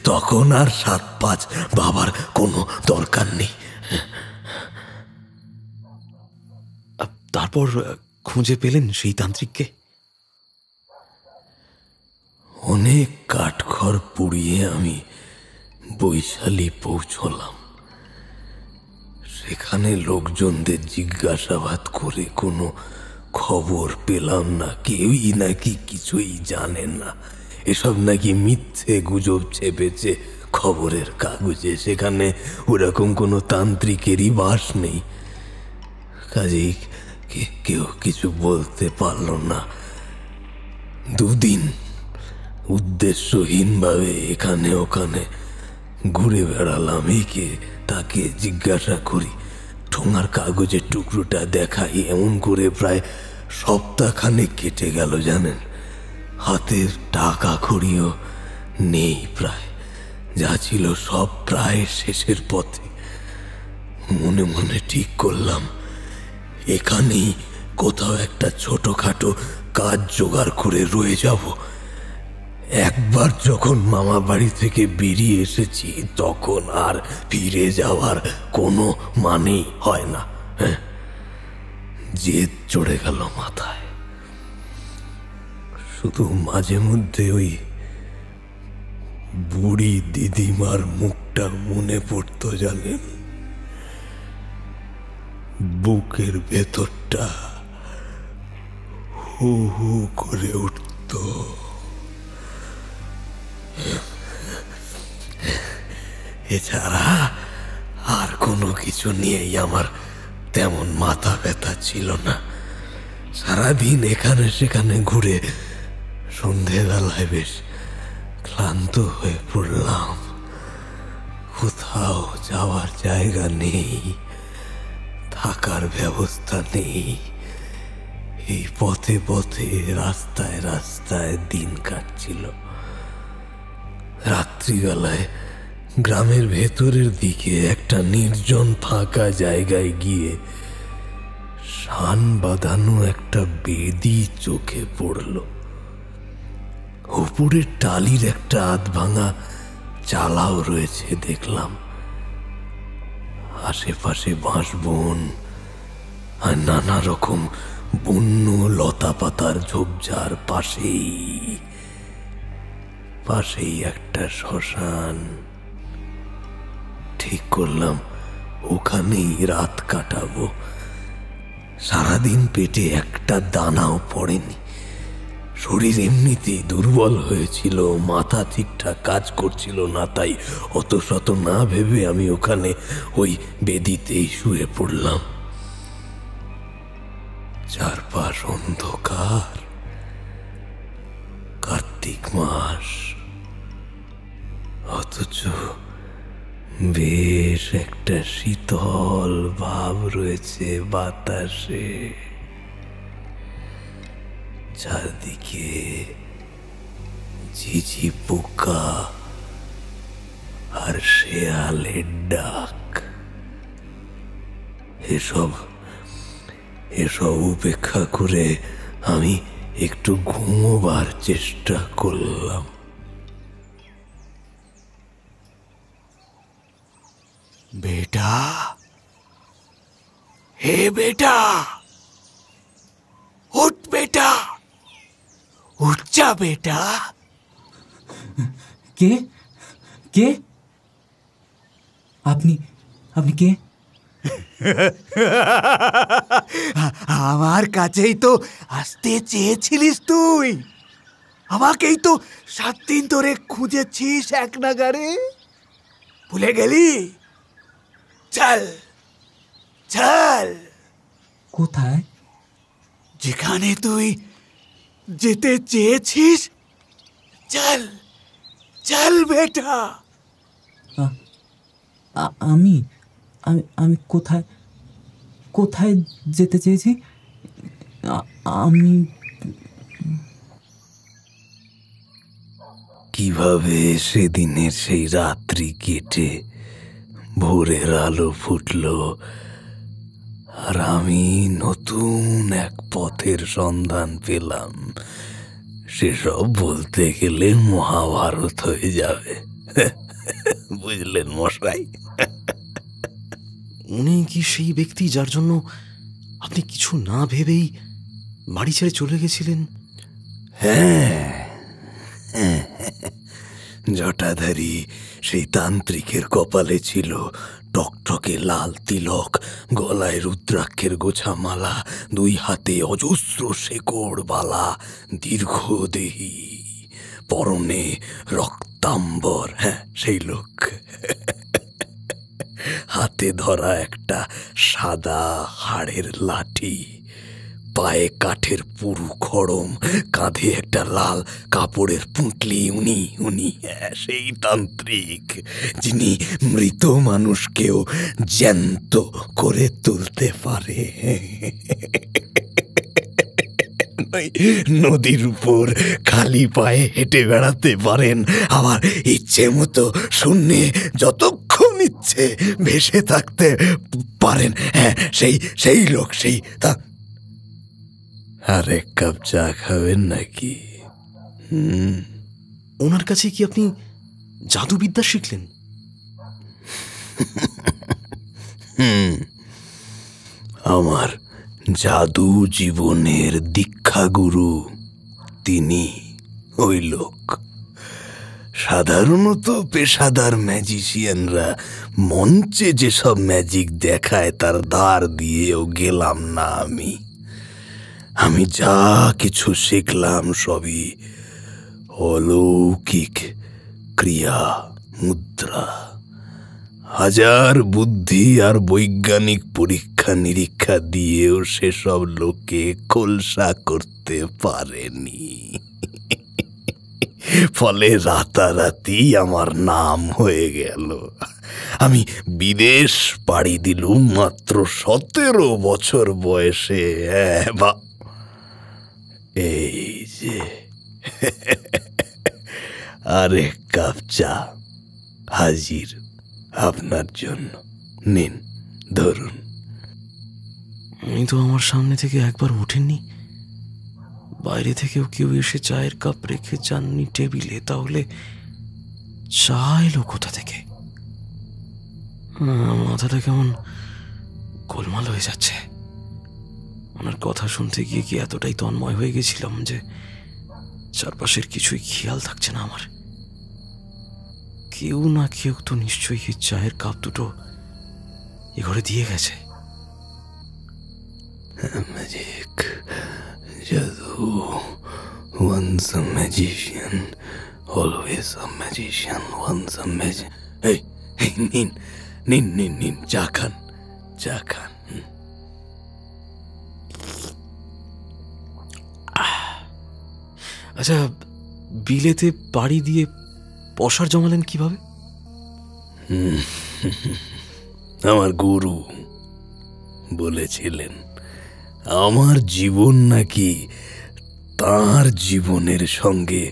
তখন আর 7-5 বাবার কোনো দরকার নেই। তারপর খুঁজে পেলেন সেই তান্ত্রিককে? অনেক কাঠখড় পুড়িয়ে আমি বৈশালী পৌঁছলাম। সেখানে লোকজনদের জিজ্ঞাসাবাদ করে কোনো খবর পেলাম না। কেউই নাকি কিছুই জানে না। এসব নাকি মিথ্যে গুজব চেপেছে খবরের কাগজে। সেখানে ওরকম কোনো তান্ত্রিকেরই বাস নেই। কাজেই কেউ কিছু বলতে পারল না। 2 দিন উদ্দেশ্যহীনভাবে এখানে ওখানে ঘুরে বেড়ালাম। একে তাকে জিজ্ঞাসা করি, ঠোঙার কাগজের টুকরোটা দেখাই। এমন করে প্রায় সপ্তাহখানেক কেটে গেল জানেন। হাতের টাকা কড়িও নেই প্রায়। যা ছিল সব প্রায় শেষের পথে। মনে মনে ঠিক করলাম এখানেই কোথাও একটা ছোটখাটো কাজ জোগাড় করে রয়ে যাব। একবার যখন মামা বাড়ি থেকে বেরিয়ে এসেছি তখন আর ফিরে যাওয়ার কোনো মানেই হয় না। জেদ চড়ে গেল মাথায়। শুধু মাঝে মধ্যে ওই বুড়ি দিদিমার মুখটা মনে পড়তো জানেন। বুকের ভেতরটা হু হু করে উঠত। এছাড়া আর কোনো কিছু নিয়েই আমার তেমন মাথা ব্যথা ছিল না। সারাদিন এখানে সেখানে ঘুরে সন্ধেবেলায় বেশ ক্লান্ত হয়ে পড়লাম। কোথাও যাওয়ার জায়গা নেই, থাকার ব্যবস্থা নেই। এই পথে পথে রাস্তায় রাস্তায় দিন কাটছিল। রাত্রিবেলায় গ্রামের ভেতরের দিকে একটা নির্জন ফাঁকা জায়গায় গিয়ে শান বাঁধানো একটা বেদি চোখে পড়ল। উপরের টালির একটা আধভাঙা চালাও রয়েছে দেখলাম। আশেপাশে বাঁশবন আর নানা রকম বন্য লতা পাতার ঝোপঝাড়। পাশেই একটা শ্মশান। ঠিক করলাম ওখানেই রাত কাটাবো। সারাদিন পেটে একটা দানাও পড়েনি। শরীর এমনিতেই দুর্বল হয়েছিল, মাথা ঠিকঠাক কাজ করছিল না। তাই অত শত না ভেবে আমি ওখানে ওই বেদিতেই শুয়ে পড়লাম। চারপাশ অন্ধকার। কার্তিক মাস, অথচ বেশ একটা শীতল ভাব রয়েছে বাতাসে। চারদিকে ঝিঝি পোকা আর শেয়ালের ডাক। এসব উপেক্ষা করে আমি একটু ঘুমোবার চেষ্টা করলাম। बेटा, हे बेटा, उठ बेटा, उठ जा बेटा। কে কে আপনি আপনি কে? আমার কাছেই তো আসতে চেয়েছিলিস তুই। আমাকেই তো 7 দিন ধরে খুঁজেছিস এক নাগারে। ভুলে গেলি? চল চল, কোথায়? যেখানে তুই যেতে চেয়েছিস। চল চল বেটা। আমি আমি আমি কোথায় কোথায় যেতে চেয়েছি? আমি কিভাবে সেদিনের সেই রাত্রি কেটে ভোরের আলো ফুটল, আর আমি নতুন এক পথের সন্ধান পেলাম, সেসব বলতে গেলে মহাভারত হয়ে যাবে। বুঝলেন মশাই? উনি কি সেই ব্যক্তি যার জন্য আপনি কিছু না ভেবেই বাড়ি ছেড়ে চলে গেছিলেন? হ্যাঁ, জটাধারী সেই তান্ত্রিকের কপালে ছিল টকটকে লাল তিলক, গলায় রুদ্রাক্ষের গোছামালা, 2 হাতে অজস্র শেকড় বালা, দীর্ঘদেহী, পরনে রক্তাম্বর। হ্যাঁ, সেই লোক। হাতে ধরা একটা সাদা হাড়ের লাঠি, পায়ে কাঠের পুরু খড়ম, কাঁধে একটা লাল কাপড়ের পুঁটলি। উনি সেই তান্ত্রিক যিনি মৃত মানুষকেও জ্যান্ত করে তুলতে পারে। নদীর উপর খালি পায়ে হেঁটে বেড়াতে পারেন, আবার ইচ্ছে মতো শূন্যে যতক্ষণ ইচ্ছে ভেসে থাকতে পারেন। হ্যাঁ, সেই লোক, সেই। আর 1 কাপ চা খাবেন নাকি? ওনার কাছে কি আপনি জাদুবিদ্যা শিখলেন? আমার জাদু জীবনের দীক্ষাগুরু তিনি ওই লোক। সাধারণত পেশাদার ম্যাজিশিয়ানরা মঞ্চে যেসব ম্যাজিক দেখায় তার ধার দিয়েও গেলাম না আমি যা কিছু শিখলাম সবই অলৌকিক ক্রিয়া, মুদ্রা। 1000 বুদ্ধি আর বৈজ্ঞানিক পরীক্ষা নিরীক্ষা দিয়েও সেসব লোকে খোলসা করতে পারেনি। ফলে রাতারাতি আমার নাম হয়ে গেল। আমি বিদেশ পাড়ি দিলুম মাত্র 17 বছর বয়সে। এই যে আর 1 কাপ চা হাজির আপনার জন্য। নিন, ধরুন। উনি তো আমার সামনে থেকে একবার ওঠেননি। বাইরে থেকেও কেউ এসে চায়ের কাপ রেখে যাননি টেবিলে, তাহলে চা এলো কোথা থেকে? মাথাটা কেমন গোলমাল হয়ে যাচ্ছে। ওনার কথা শুনতে গিয়ে কি এতটাই তন্ময় হয়ে গেছিলাম যে চারপাশের কিছুই খেয়াল থাকছে না আমার। কেউ না কেউ তো নিশ্চয়ই এই চায়ের কাপ দুটো এ ঘরে দিয়ে গেছে। ম্যাজিক, জাদু, once a magician, always a magician, once a magician. এই নিন চা খান। আচ্ছা, বিলেতে পাড়ি দিয়ে পসার জমালেন কিভাবে? আমার গুরু বলেছিলেন আমার জীবন নাকি তার জীবনের সঙ্গে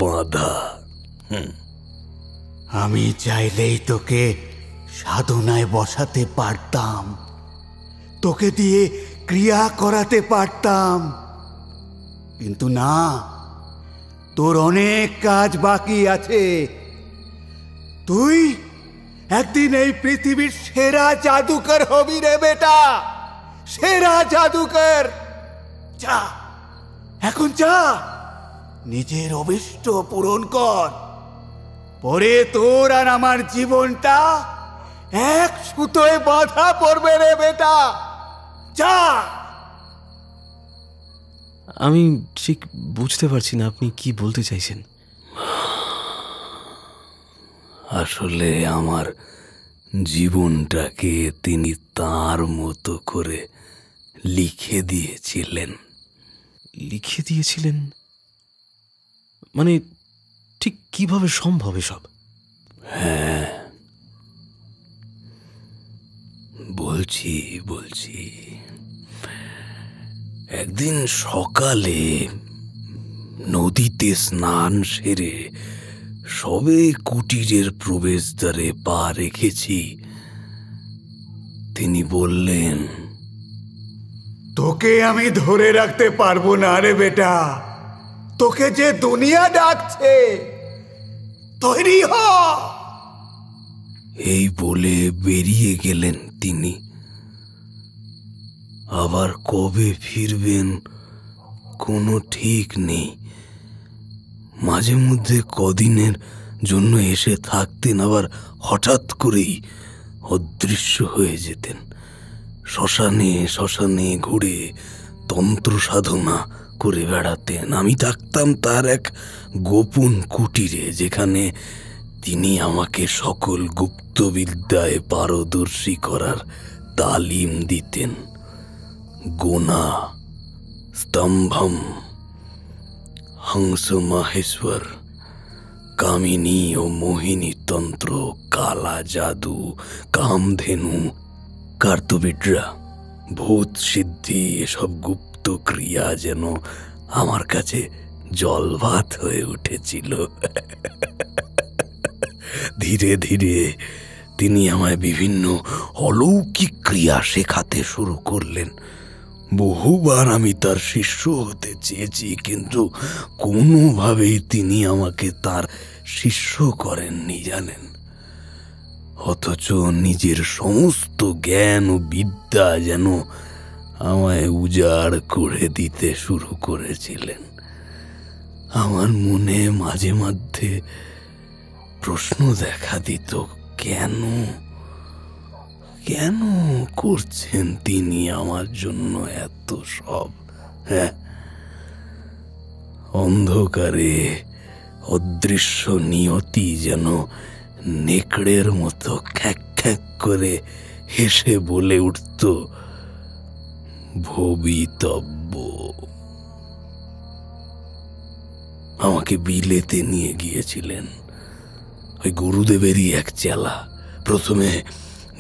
বাঁধা। আমি চাইলেই তোকে সাধনায় বসাতে পারতাম, তোকে দিয়ে ক্রিয়া করাতে পারতাম, কিন্তু না, তোর অনেক কাজ বাকি আছে। তুই একদিন এই পৃথিবীর সেরা জাদুকর হবি রে বেটা, সেরা জাদুকর। যা, এখন যা, নিজের অভিষ্ট পূরণ কর, পরে তোর আর আমার জীবনটা এক সুতোয় বাঁধা পড়বে রে বেটা। যা। আমি ঠিক বুঝতে পারছি না আপনি কি বলতে চাইছেন। আসলে আমার জীবনটাকে তিনি তার মতো করে লিখে দিয়েছিলেন। লিখে দিয়েছিলেন মানে ঠিক কিভাবে সম্ভব এসব? হ্যাঁ, বলছি। একদিন সকালে নদীতে স্নান সেরে সবে কুটিরের প্রবেশদ্বারে পা রেখেছি, তিনি বললেন, তোকে আমি ধরে রাখতে পারবো না রে বেটা, তোকে যে দুনিয়া ডাকছে, তৈরি হ। এই বলে বেরিয়ে গেলেন তিনি। আবার কবে ফিরবেন কোনো ঠিক নেই। মাঝে মধ্যে কদিনের জন্য এসে থাকতেন, আবার হঠাৎ করেই অদৃশ্য হয়ে যেতেন। শ্মশানে শ্মশানে ঘুরে তন্ত্র সাধনা করে বেড়াতেন। আমি থাকতাম তার এক গোপন কুটিরে, যেখানে তিনি আমাকে সকল গুপ্তবিদ্যায় পারদর্শী করার তালিম দিতেন। গোনা, স্তম্ভম, হংস মাহেশ্বর, কামিনী ও মোহিনী তন্ত্র, কালা জাদু, কামধেনু, কার্তবিদ্যা, ভূত সিদ্ধি, এসব গুপ্ত ক্রিয়া যেন আমার কাছে জলভাত হয়ে উঠেছিল। ধীরে ধীরে তিনি আমায় বিভিন্ন অলৌকিক ক্রিয়া শেখাতে শুরু করলেন। বহুবার আমি তার শিষ্য হতে চেয়েছি, কিন্তু কোনোভাবেই তিনি আমাকে তার শিষ্য করেননি, জানেন। অথচ নিজের সমস্ত জ্ঞান ও বিদ্যা যেন আমায় উজাড় করে দিতে শুরু করেছিলেন। আমার মনে মাঝে মধ্যে প্রশ্ন দেখা দিত, কেন কেন করছেন তিনি আমার জন্য এত সব? হ্যাঁ, অন্ধকারে অদৃশ্য নিয়তি যেন নেকড়ের মতো খ্যাক খ্যাক করে হেসে বলে উঠত, ভবিতব্য। আমাকে বিলেতে নিয়ে গিয়েছিলেন ওই গুরুদেবেরই এক চেলা। প্রথমে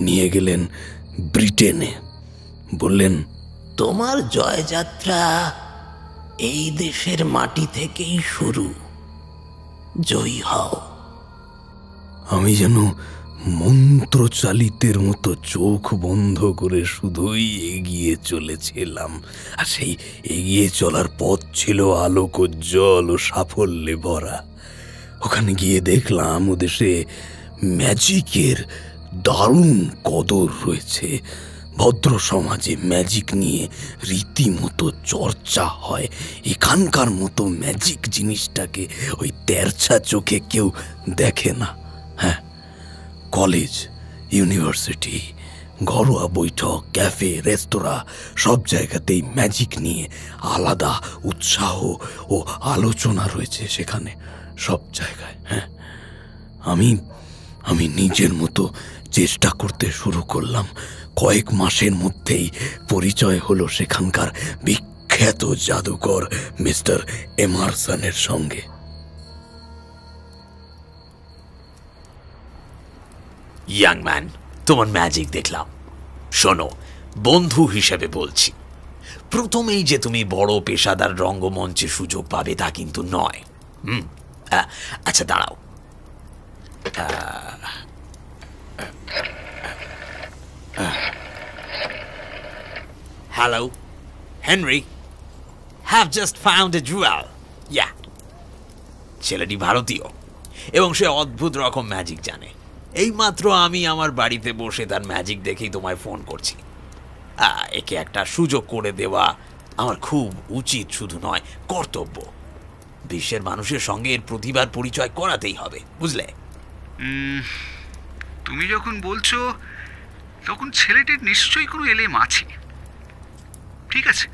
নিয়ে গেলেন ব্রিটেনে। বললেন, তোমার জয়যাত্রা এই দেশের মাটি থেকেই শুরু, জয়ী হও। আমি যেন মন্ত্রচালিতের মতো চোখ বন্ধ করে শুধুই এগিয়ে চলেছিলাম। আর সেই এগিয়ে চলার পথ ছিল আলোকোজ্জ্বল ও সাফল্যে ভরা। ওখানে গিয়ে দেখলাম ও দেশে ম্যাজিকের দারুণ কদর রয়েছে। ভদ্র সমাজে ম্যাজিক নিয়ে রীতিমতো চর্চা হয়। এখানকার মতো ম্যাজিক জিনিসটাকে ওই তেরছা চোখে কেউ দেখে না। হ্যাঁ, কলেজ, ইউনিভার্সিটি, ঘরোয়া বৈঠক, ক্যাফে, রেস্তোরাঁ, সব জায়গাতেই ম্যাজিক নিয়ে আলাদা উৎসাহ ও আলোচনা রয়েছে সেখানে, সব জায়গায়। হ্যাঁ, আমি নিজের মতো চেষ্টা করতে শুরু করলাম। কয়েক মাসের মধ্যেই পরিচয় হলো সেখানকার বিখ্যাত জাদুকর মিস্টার এমারসনের সঙ্গে। ইয়াং ম্যান, তোমার ম্যাজিক দেখলাম। শোনো, বন্ধু হিসেবে বলছি, প্রথমেই যে তুমি বড় পেশাদার রঙ্গমঞ্চে সুযোগ পাবে তা কিন্তু নয়। আচ্ছা দাঁড়াও, hello Henry, have just found a jewel. Yeah, ছেলেটি ভারতীয় এবং সে অদ্ভুত রকম ম্যাজিক জানে। এইমাত্র আমি আমার বাড়িতে বসে তার ম্যাজিক দেখেই তোমায় ফোন করছি। একে একটা সুযোগ করে দেওয়া আমার খুব উচিত, শুধু নয় কর্তব্য। বিশ্বের মানুষের সঙ্গে এর প্রতিভার পরিচয় করাতেই হবে, বুঝলে? তুমি যখন বলছো তখন ছেলেটির নিশ্চয়ই কোনো এলেম আছে। ঠিক আছে,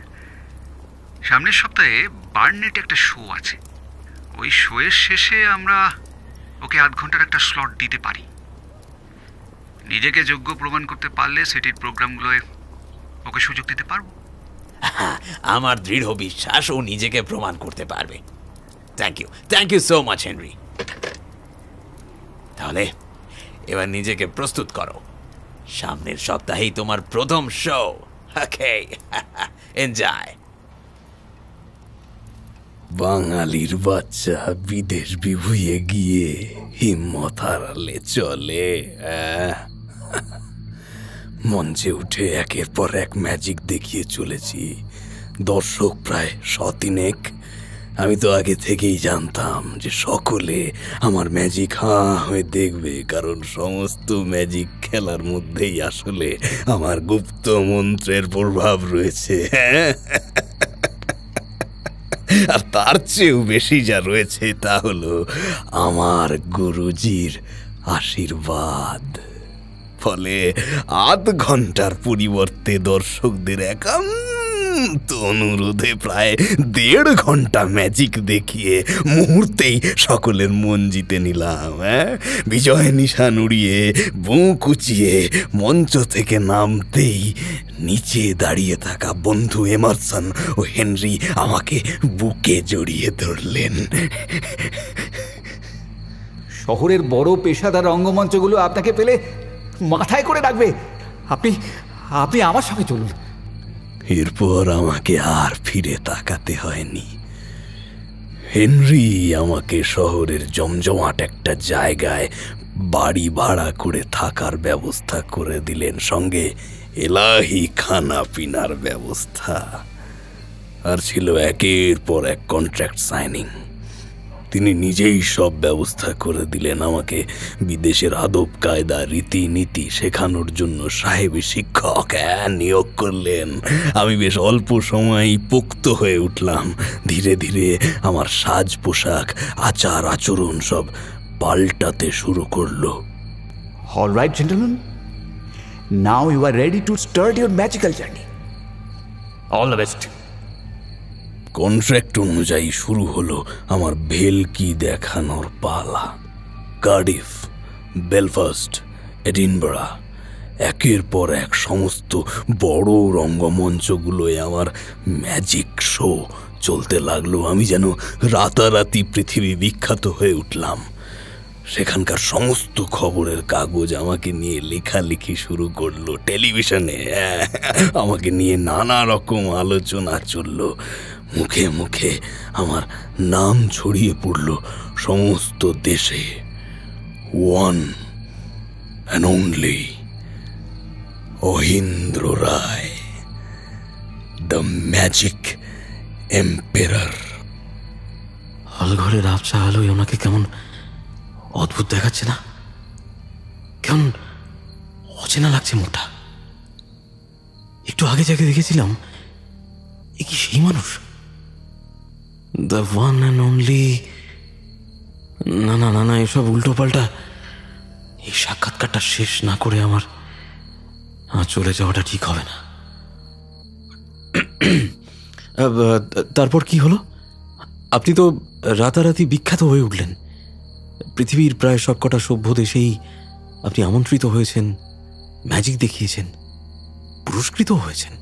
সামনের সপ্তাহে বার্নেটে একটা শো আছে। ওই শোয়ের শেষে আমরা ওকে আধ ঘন্টার একটা স্লট দিতে পারি। নিজেকে যোগ্য প্রমাণ করতে পারলে সেটির প্রোগ্রামগুলোয় ওকে সুযোগ দিতে পারবো। আমার দৃঢ় বিশ্বাস ও নিজেকে প্রমাণ করতে পারবে। Thank you so much Henry. তাহলে এবার নিজেকে প্রস্তুত করো, সামনের সপ্তাহেই তোমার প্রথম শো। ওকে, এনজয়। বাঙালির বাচ্চা বিদেশ বিভুঁইয়ে গিয়ে হিম্মত হারালে চলে? মঞ্চে উঠে একের পর এক ম্যাজিক দেখিয়ে চলেছি, দর্শক প্রায় 100 আমি তো আগে থেকেই জানতাম যে সকলে আমার ম্যাজিক হাঁ হয়ে দেখবে, কারণ সমস্ত ম্যাজিক খেলার মধ্যেই আসলে আমার গুপ্ত মন্ত্রের প্রভাব রয়েছে। আর তার চেয়েও বেশি যা রয়েছে তা হলো আমার গুরুজির আশীর্বাদ। ফলে আধ ঘন্টার পরিবর্তে দর্শকদের একান্ত অনুরোধে প্রায় 1.5 ঘন্টা ম্যাজিক দেখিয়ে মুহূর্তেই সকলের মন জিতে নিলাম। বিজয় নিশান উড়িয়ে বুক কুচিয়ে মঞ্চ থেকে নামতেই নিচে দাঁড়িয়ে থাকা বন্ধু এমারসন ও হেনরি আমাকে বুকে জড়িয়ে ধরলেন। শহরের বড় পেশাদার রঙ্গমঞ্চগুলো আপনাকে পেলে মাথায় করে রাখবে। আপনি আপনি আমার সঙ্গে চলুন। এরপর আমাকে আর ফিরে তাকাতে হয়নি। হেনরি আমাকে শহরের জমজমাট একটা জায়গায় বাড়ি ভাড়া করে থাকার ব্যবস্থা করে দিলেন, সঙ্গে এলাহি খানা পিনার ব্যবস্থা। আর ছিল একের পর এক কন্ট্রাক্ট সাইনিং। তিনি নিজেই সব ব্যবস্থা করে দিলেন। আমাকে বিদেশের আদব কায়দা রীতিনীতি শেখানোর জন্য সাহেবী শিক্ষক নিয়োগ করলেন। আমি বেশ অল্প সময়ই পোক্ত হয়ে উঠলাম। ধীরে ধীরে আমার সাজ পোশাক, আচার আচরণ সব পাল্টাতে শুরু করলো। All right, gentlemen. Now you are ready to start your magical journey. All the best. Contract অনুযায়ী শুরু হলো আমার ভেলকি দেখানোর পালা। কার্ডিফ, বেলফাস্ট, এডিনবরা, একের পর এক সমস্ত বড় রঙ্গমঞ্চগুলোয় আমার ম্যাজিক শো চলতে লাগলো। আমি যেন রাতারাতি পৃথিবী বিখ্যাত হয়ে উঠলাম। সেখানকার সমস্ত খবরের কাগজ আমাকে নিয়ে লেখালেখি শুরু করলো। টেলিভিশনে আমাকে নিয়ে নানা রকম আলোচনা চলল। মুখে মুখে আমার নাম ছড়িয়ে পড়ল সমস্ত দেশে। One and only Ahindra Roy, the magic emperor. হলঘরের আবছা আলোয় ওনাকে কেমন অদ্ভুত দেখাচ্ছে না? কেমন অচেনা লাগছে মুখটা। একটু আগে যাকে দেখেছিলাম, এ কি সেই মানুষ? The one and only. না না না না, এসব উল্টো পাল্টা। এই সাক্ষাৎকারটা শেষ না করে আমার চলে যাওয়াটা ঠিক হবে না। তারপর কি হলো? আপনি তো রাতারাতি বিখ্যাত হয়ে উঠলেন। পৃথিবীর প্রায় সবকটা সভ্য দেশেই আপনি আমন্ত্রিত হয়েছেন, ম্যাজিক দেখিয়েছেন, পুরস্কৃত হয়েছেন।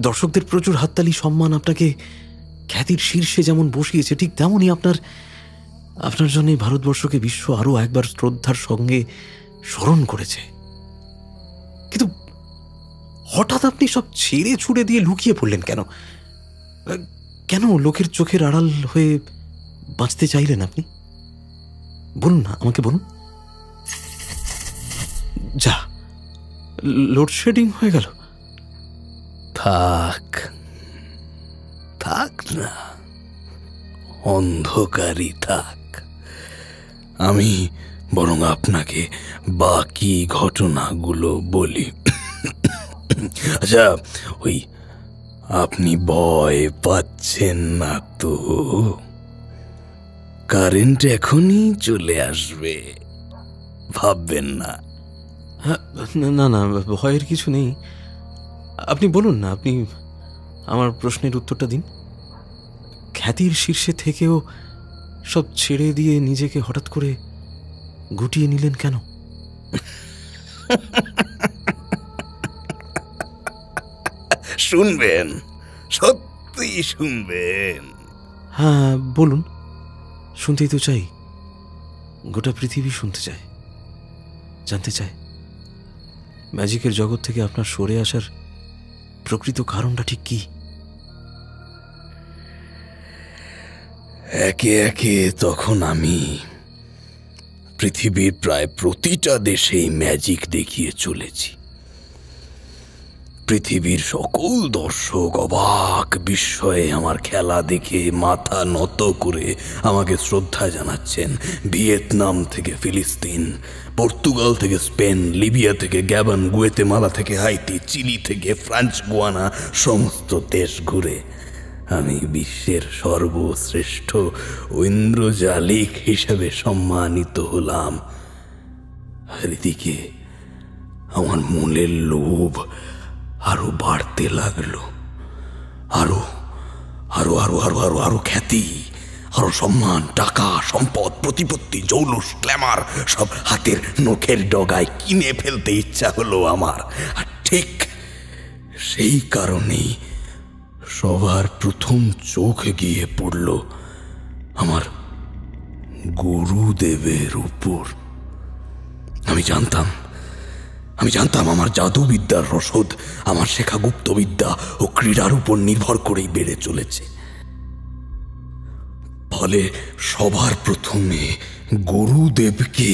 দর্শকদের প্রচুর হাততালি, সম্মান আপনাকে খ্যাতির শীর্ষে যেমন বসিয়েছে, ঠিক তেমনই আপনার জন্য ভারতবর্ষকে বিশ্ব আরো একবার শ্রদ্ধার সঙ্গে স্মরণ করেছে। কিন্তু হঠাৎ আপনি সব ছেড়ে ছুড়ে দিয়ে লুকিয়ে পড়লেন কেন? কেন লোকের চোখের আড়াল হয়ে বাঁচতে চাইলেন আপনি? বলুন না, আমাকে বলুন। যা, লোডশেডিং হয়ে গেল। থাক থাক না, অন্ধকারই থাক। আমি বরং আপনাকে বাকি ঘটনাগুলো বলি। আচ্ছা, ওই আপনি ভয় পাচ্ছেন না তো? কারেন্ট এখনই চলে আসবে, ভাববেন না। না না, ভয়ের কিছু নেই। আপনি বলুন না, আপনি আমার প্রশ্নের উত্তরটা দিন। খ্যাতির শীর্ষে থেকেও সব ছেড়ে দিয়ে নিজেকে হঠাৎ করে গুটিয়ে নিলেন কেন? শুনবেন, সত্যি শুনবেন? হ্যাঁ বলুন, শুনতেই তো চাই। গোটা পৃথিবী শুনতে চায়, জানতে চায় ম্যাজিকের জগৎ থেকে আপনার সরে আসার প্রকৃত কারণটা ঠিক কি? একে একে তখন আমি পৃথিবীর প্রায় প্রতিটা দেশেই ম্যাজিক দেখিয়ে চলেছি। পৃথিবীর সকল দর্শক অবাক বিস্ময়ে আমার খেলা দেখে মাথা নত করে আমাকে শ্রদ্ধা জানাচ্ছেন। ভিয়েতনাম থেকে ফিলিস্তিন, পর্তুগাল থেকে স্পেন, লিবিয়া থেকে গ্যাবন, গুয়েতেমালা থেকে হাইতি, চিলি থেকে ফ্রান্স গুয়ানা, সমস্ত দেশ ঘুরে আমি বিশ্বের সর্বশ্রেষ্ঠ ঐন্দ্রজালিক হিসেবে সম্মানিত হলাম। আর এদিকে আমার মনের লোভ আরো বাড়তে লাগলো। আরো আরো আরো আরো আরো আরো খ্যাতি, আরো সম্মান, টাকা, সম্পদ, প্রতিপত্তি, জৌলুস, গ্ল্যামার সব হাতের নখের ডগায় কিনে ফেলতে ইচ্ছা হলো আমার। আর ঠিক সেই কারণেই সবার প্রথম চোখ গিয়ে পড়ল আমার গুরুদেবের উপর। আমি জানতাম আমার জাদুবিদ্যার রসদ আমার শেখা গুপ্তবিদ্যা ও ক্রীড়ার উপর নির্ভর করেই বেড়ে চলেছে। ফলে সবার প্রথমে গুরুদেবকে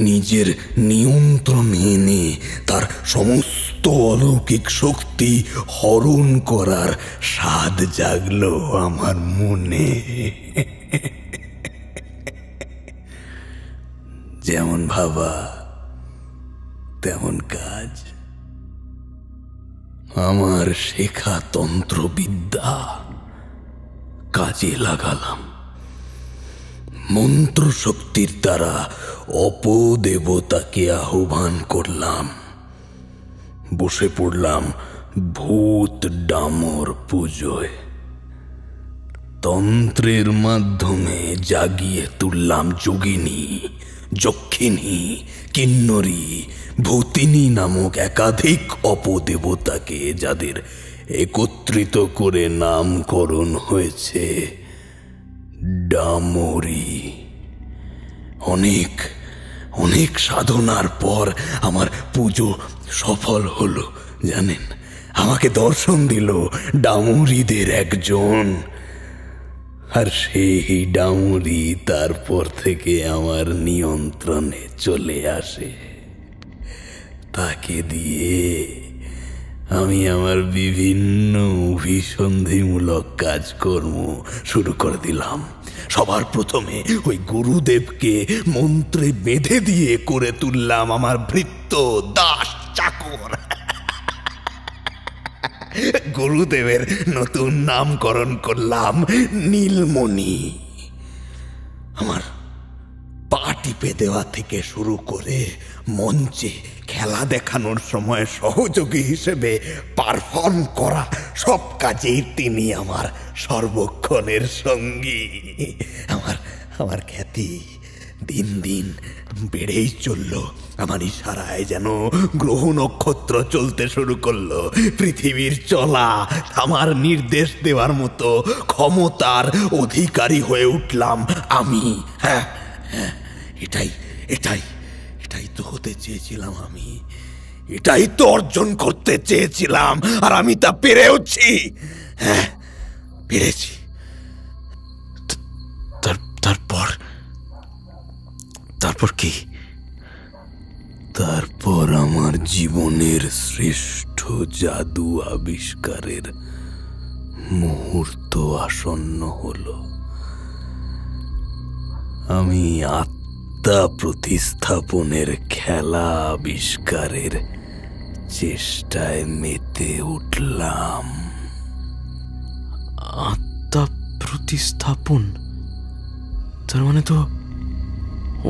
নিজের নিয়ন্ত্রণে এনে তার সমস্ত অলৌকিক শক্তি হরণ করার স্বাদ জাগলো আমার মনে। যেমন ভাবা তেমন কাজ। আমার শেখা তন্ত্রবিদ্যা কাজে লাগালাম। মন্ত্র শক্তির দ্বারা অপদেবতাকে আহ্বান করলাম। বসে পড়লাম ভূত ডামর পুজোয়। তন্ত্রের মাধ্যমে জাগিয়ে তুললাম যোগিনী, যক্ষিণী, কিন্নরী, ভূতিনী নামক একাধিক অপদেবতাকে, যাদের একত্রিত করে নামকরণ হয়েছে ডামরি। অনেক অনেক সাধনার পর আমার পুজো সফল হলো। জানেন, আমাকে দর্শন দিল ডামরিদের একজন। আর সেই ডামরি তারপর থেকে আমার নিয়ন্ত্রণে চলে আসে। তাকে দিয়ে আমি আমার বিভিন্ন অভিসন্ধিমূলক কাজকর্ম শুরু করে দিলাম। সবার প্রথমে ওই গুরুদেবকে মন্ত্রে বেঁধে দিয়ে করে তুললাম আমার ভৃত্য, দাস, চাকর। গুরুদেবের নতুন নামকরণ করলাম নীলমণি। আমার পা টিপে দেওয়া থেকে শুরু করে মঞ্চে খেলা দেখানোর সময় সহযোগী হিসেবে পারফর্ম করা সব কাজেই তিনি আমার সর্বক্ষণের সঙ্গী। আমার খ্যাতি দিন দিন বেড়েই চলল। আমার ইশারায় যেন গ্রহ নক্ষত্র চলতে শুরু করলো। পৃথিবীর চলা আমার নির্দেশ দেওয়ার মতো ক্ষমতার অধিকারী হয়ে উঠলাম আমি। হ্যাঁ, এটাই তো হতে চেয়েছিলাম আমি। এটাই তো অর্জন করতে চেয়েছিলাম, আর আমি তা পেরেওছি। হ্যাঁ, পেরেছি। তারপর কি? তারপর আমার জীবনের শ্রেষ্ঠ জাদু আবিষ্কারের মুহূর্ত আসন্ন হলো। আমি আত্মা প্রতিস্থাপনের খেলা আবিষ্কারের চেষ্টায় মেতে উঠলাম। আত্মা প্রতিস্থাপন? তার মানে তো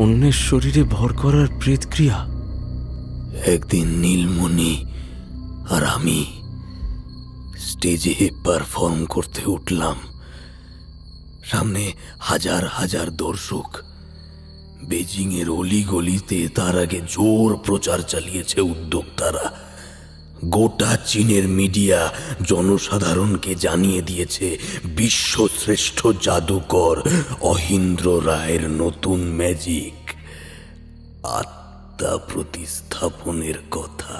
অন্যের শরীরে ভর করার প্রেতক্রিয়া। একদিন নীলমণি আর আমি স্টেজে পারফর্ম করতে উঠলাম। সামনে হাজার হাজার দর্শক। বেজিং এর অলিগলিতে তার আগে জোর প্রচার চালিয়েছে উদ্যোক্তারা। গোটা চীনের মিডিয়া জনসাধারণকে জানিয়ে দিয়েছে বিশ্ব শ্রেষ্ঠ জাদুকর অহিন্দ্র রায়ের নতুন ম্যাজিক আত্মা প্রতিস্থাপনের কথা।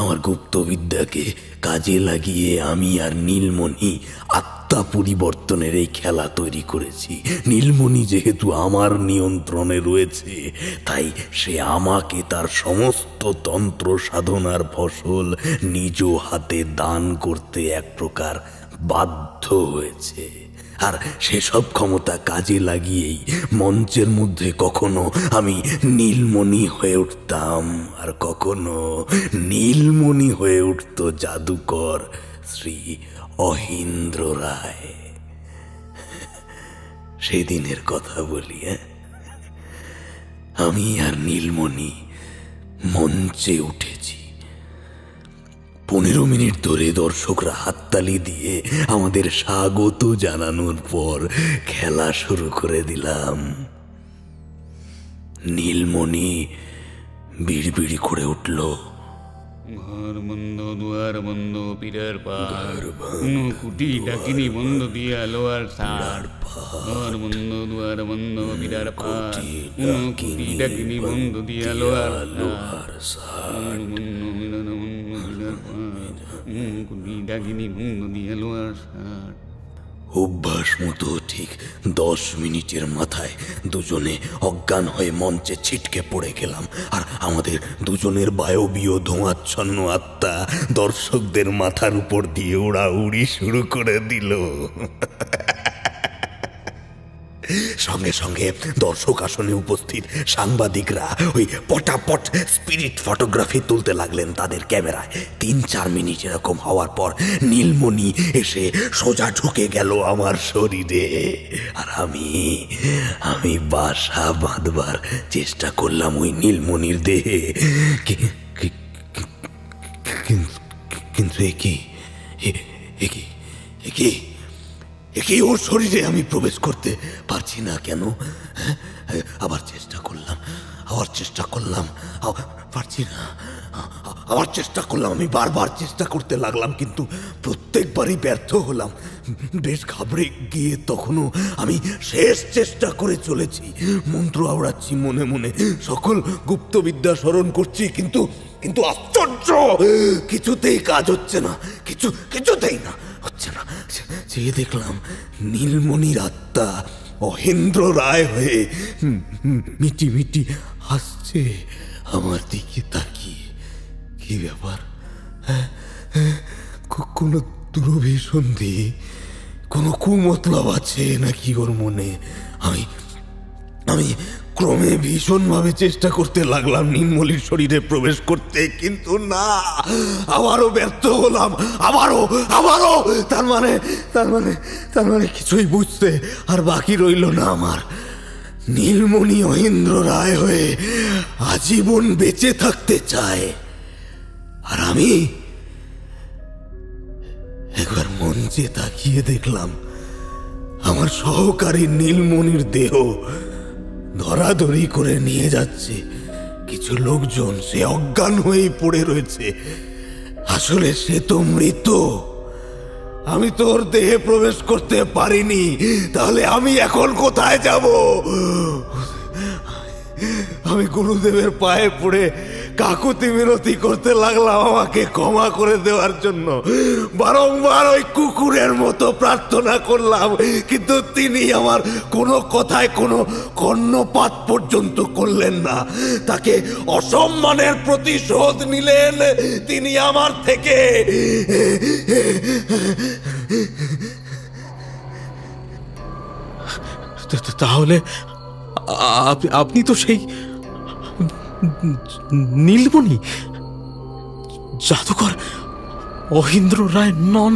আমার গুপ্তবিদ্যাকে কাজে লাগিয়ে আমি আর নীলমণি আত্মা আত্মা পরিবর্তনের এই খেলা তৈরি করেছি। নীলমণি যেহেতু আমার নিয়ন্ত্রণে রয়েছে, তাই সে আমাকে তার সমস্ত তন্ত্র সাধনার ফসল নিজ হাতে দান করতে এক প্রকার বাধ্য হয়েছে। আর সেসব ক্ষমতা কাজে লাগিয়েই মঞ্চের মধ্যে কখনো আমি নীলমণি হয়ে উঠতাম, আর কখনো নীলমণি হয়ে উঠত জাদুকর শ্রী অহিন্দ্র রায়। সেদিনের কথা বলি। আমি আর নীলমণি মঞ্চে উঠেছি। 15 মিনিট ধরে দর্শকরা হাততালি দিয়ে আমাদের স্বাগত জানানোর পর খেলা শুরু করে দিলাম। নীলমণি বিড়বিড়ি করে উঠল, ঘর বন্ধ, দুয়ার বন্ধ, পীরের পার, কুটি ডাকিনি বন্ধ দিয়া লোয়ার সার। ঘর বন্ধ, দুয়ার বন্ধ, পীরের পার, কুটি ডাকিনি বন্ধ দিয়া লোয়ার সার। কুটি ডাকিনি বন্ধ দিয়া লোয়ার সার। অভ্যাস মতো ঠিক 10 মিনিটের মাথায় দুজনে অজ্ঞান হয়ে মঞ্চে ছিটকে পড়ে গেলাম। আর আমাদের দুজনের বায়বীয় ধোঁয়াচ্ছন্ন আত্মা দর্শকদের মাথার উপর দিয়ে উড়াউড়ি শুরু করে দিল। সঙ্গে সঙ্গে দর্শক আসনে উপস্থিত সাংবাদিকরা ওই পটাপট স্পিরিট ফটোগ্রাফি তুলতে লাগলেন তাদের ক্যামেরায়। 3-4 মিনিট এরকম হওয়ার পর নীলমণি এসে সোজা ঢুকে গেল আমার শরীরে। আর আমি বাসা বাঁধবার চেষ্টা করলাম ওই নীলমণির দেহে, কিন্তু ওর শরীরে আমি প্রবেশ করতে পারছি না কেন? আবার চেষ্টা করলাম, পারছি না। আবার চেষ্টা করলাম, আমি বারবার চেষ্টা করতে লাগলাম, কিন্তু প্রত্যেকবারই ব্যর্থ হলাম। বেশ ঘাবড়ে গিয়ে তখনও আমি শেষ চেষ্টা করে চলেছি। মন্ত্র আওড়াচ্ছি মনে মনে, সকল গুপ্তবিদ্যা স্মরণ করছি, কিন্তু আশ্চর্য, কিছুতেই কাজ হচ্ছে না, কিছুতেই না হচ্ছে না। চেয়ে দেখলাম নীলমণির আত্মা অহিন্দ্র রায় হয়ে মিটি মিটি হাসছে আমার দিকে তাকিয়ে। কি ব্যাপার? কোনো দুরভিসন্ধি, কোনো কুমতলব আছে নাকি ওর মনে? আমি ক্রমে ভীষণভাবে চেষ্টা করতে লাগলাম নীলমণির শরীরে প্রবেশ করতে, কিন্তু না, আবারও ব্যর্থ হলাম, আবারও। তার মানে কিছুই বুঝতে আর বাকি রইল না আমার। নীলমণি অহিন্দ্র রায় হয়ে আজীবন বেঁচে থাকতে চায়, আর আমি একবার মঞ্চে তাকিয়ে দেখলাম আমার সহকারী নীলমণির দেহ ধরাধরি করে নিয়ে যাচ্ছে কিছু লোকজন। সে অজ্ঞান হয়ে পড়ে রয়েছে। আসলে সে তো মৃত। আমি তোর দেহে প্রবেশ করতে পারিনি, তাহলে আমি এখন কোথায় যাব? আমি গুরুদেবের পায়ে পড়ে কাকুতি মিনতি করতে লাগলাম আমাকে ক্ষমা করে দেওয়ার জন্য। বারংবার ওই কুকুরের মতো প্রার্থনা করলাম, কিন্তু তিনি আমার কোনো কথায় কোনো কর্ণপাত পর্যন্ত করলেন না। তাকে অসম্মানের প্রতিশোধ নিলেন তিনি আমার থেকে। তাহলে আপনি তো সেই নীলমণি, জাদুকর অহিন্দ্র রায় নন?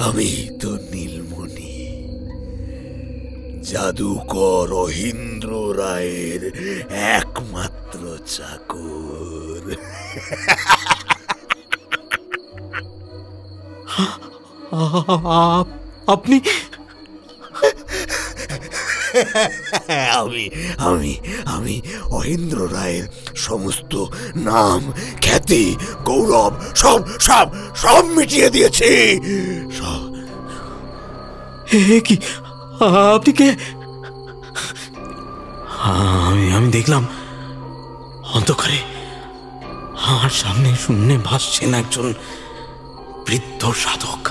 আমি তো নীলমণি, জাদুকর অহিন্দ্র রায়ের একমাত্র চাকর। আপনি? আমি অহিন্দ্র রায়ের সমস্ত নাম, খ্যাতি, গৌরব সব সব সব মিটিয়ে দিয়েছি। সব। কি আপনি কে? আমি দেখলাম অন্ধকারে আমার সামনে শূন্যে ভাসছেন একজন বৃদ্ধ সাধক।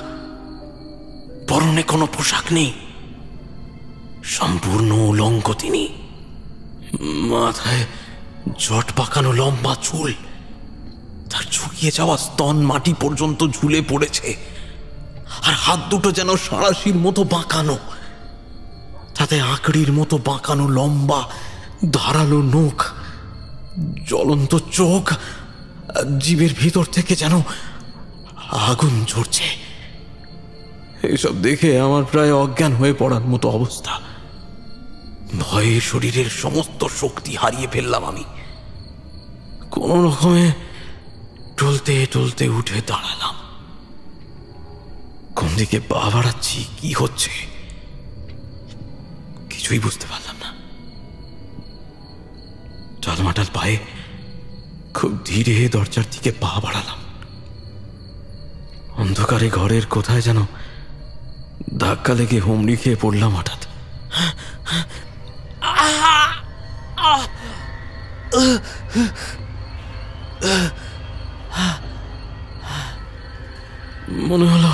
পরনে কোনো পোশাক নেই, সম্পূর্ণ উলঙ্গ তিনি। মাথায় জট পাকানো লম্বা চুল, তার ঝুঁকিয়ে যাওয়া স্তন মাটি পর্যন্ত ঝুলে পড়েছে, আর হাত দুটো যেন সাঁড়াশির মতো বাঁকানো, তাতে আঁকড়ির মতো বাঁকানো লম্বা ধারালো নখ, জ্বলন্ত চোখ, জীবের ভিতর থেকে যেন আগুন ঝরছে। এসব দেখে আমার প্রায় অজ্ঞান হয়ে পড়ার মতো অবস্থা। ভয়ে শরীরের সমস্ত শক্তি হারিয়ে ফেললাম আমি। কোন রকমে টলতে টলতে উঠে দাঁড়ালাম। কোন দিকে পা বাড়াচ্ছি, কি হচ্ছে কিছুই বুঝতে পারলাম না। টালমাটাল পায়ে খুব ধীরে দরজার দিকে পা বাড়ালাম। অন্ধকারে ঘরের কোথায় যেন ধাক্কা লেগে হুমড়ি খেয়ে পড়লাম হঠাৎ। মনে হলো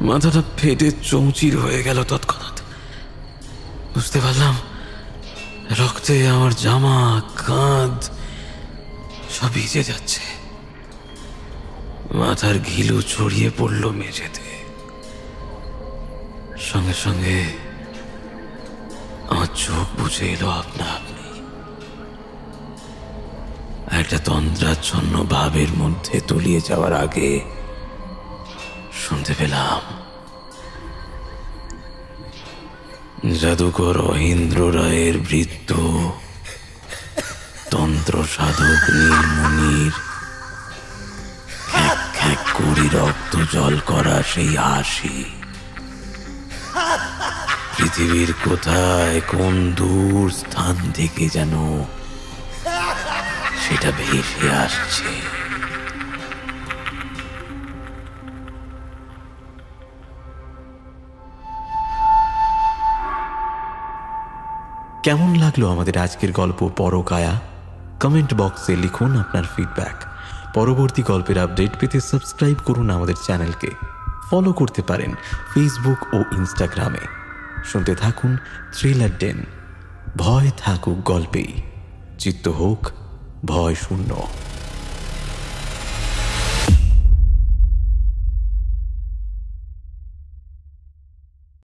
মাথাটা ফেটে চৌচির হয়ে গেল তৎক্ষণাৎ। বুঝতে পারলাম রক্তে আমার জামা, কাঁধ সব ভিজে যাচ্ছে। মাথার ঘিলু ছড়িয়ে পড়ল মেঝেতে। সঙ্গে সঙ্গে আমার চোখ বুঝে এলো আপনা আপনি। একটা তন্দ্রাচ্ছন্ন ভাবের মধ্যে তলিয়ে যাওয়ার আগে শুনতে পেলাম জাদুকর অহিন্দ্র রায়ের বৃত্ত তন্ত্র সাধক নীলমণির খ্যাক খ্যাক করে রক্ত জল করা সেই হাসি পৃথিবীর কোথায় কোন দূর স্থান থেকে যেন সেটা ভেসে আসছে। কেমন লাগলো আমাদের আজকের গল্প পরকায়া? কমেন্ট বক্সে লিখুন আপনার ফিডব্যাক। পরবর্তী গল্পের আপডেট পেতে সাবস্ক্রাইব করুন আমাদের চ্যানেলকে। ফলো করতে পারেন ফেসবুক ও ইনস্টাগ্রামে। শুনতে থাকুন থ্রিলার ডেন। ভয় থাকুক গল্পেই, চিত্ত হোক ভয় শূন্য।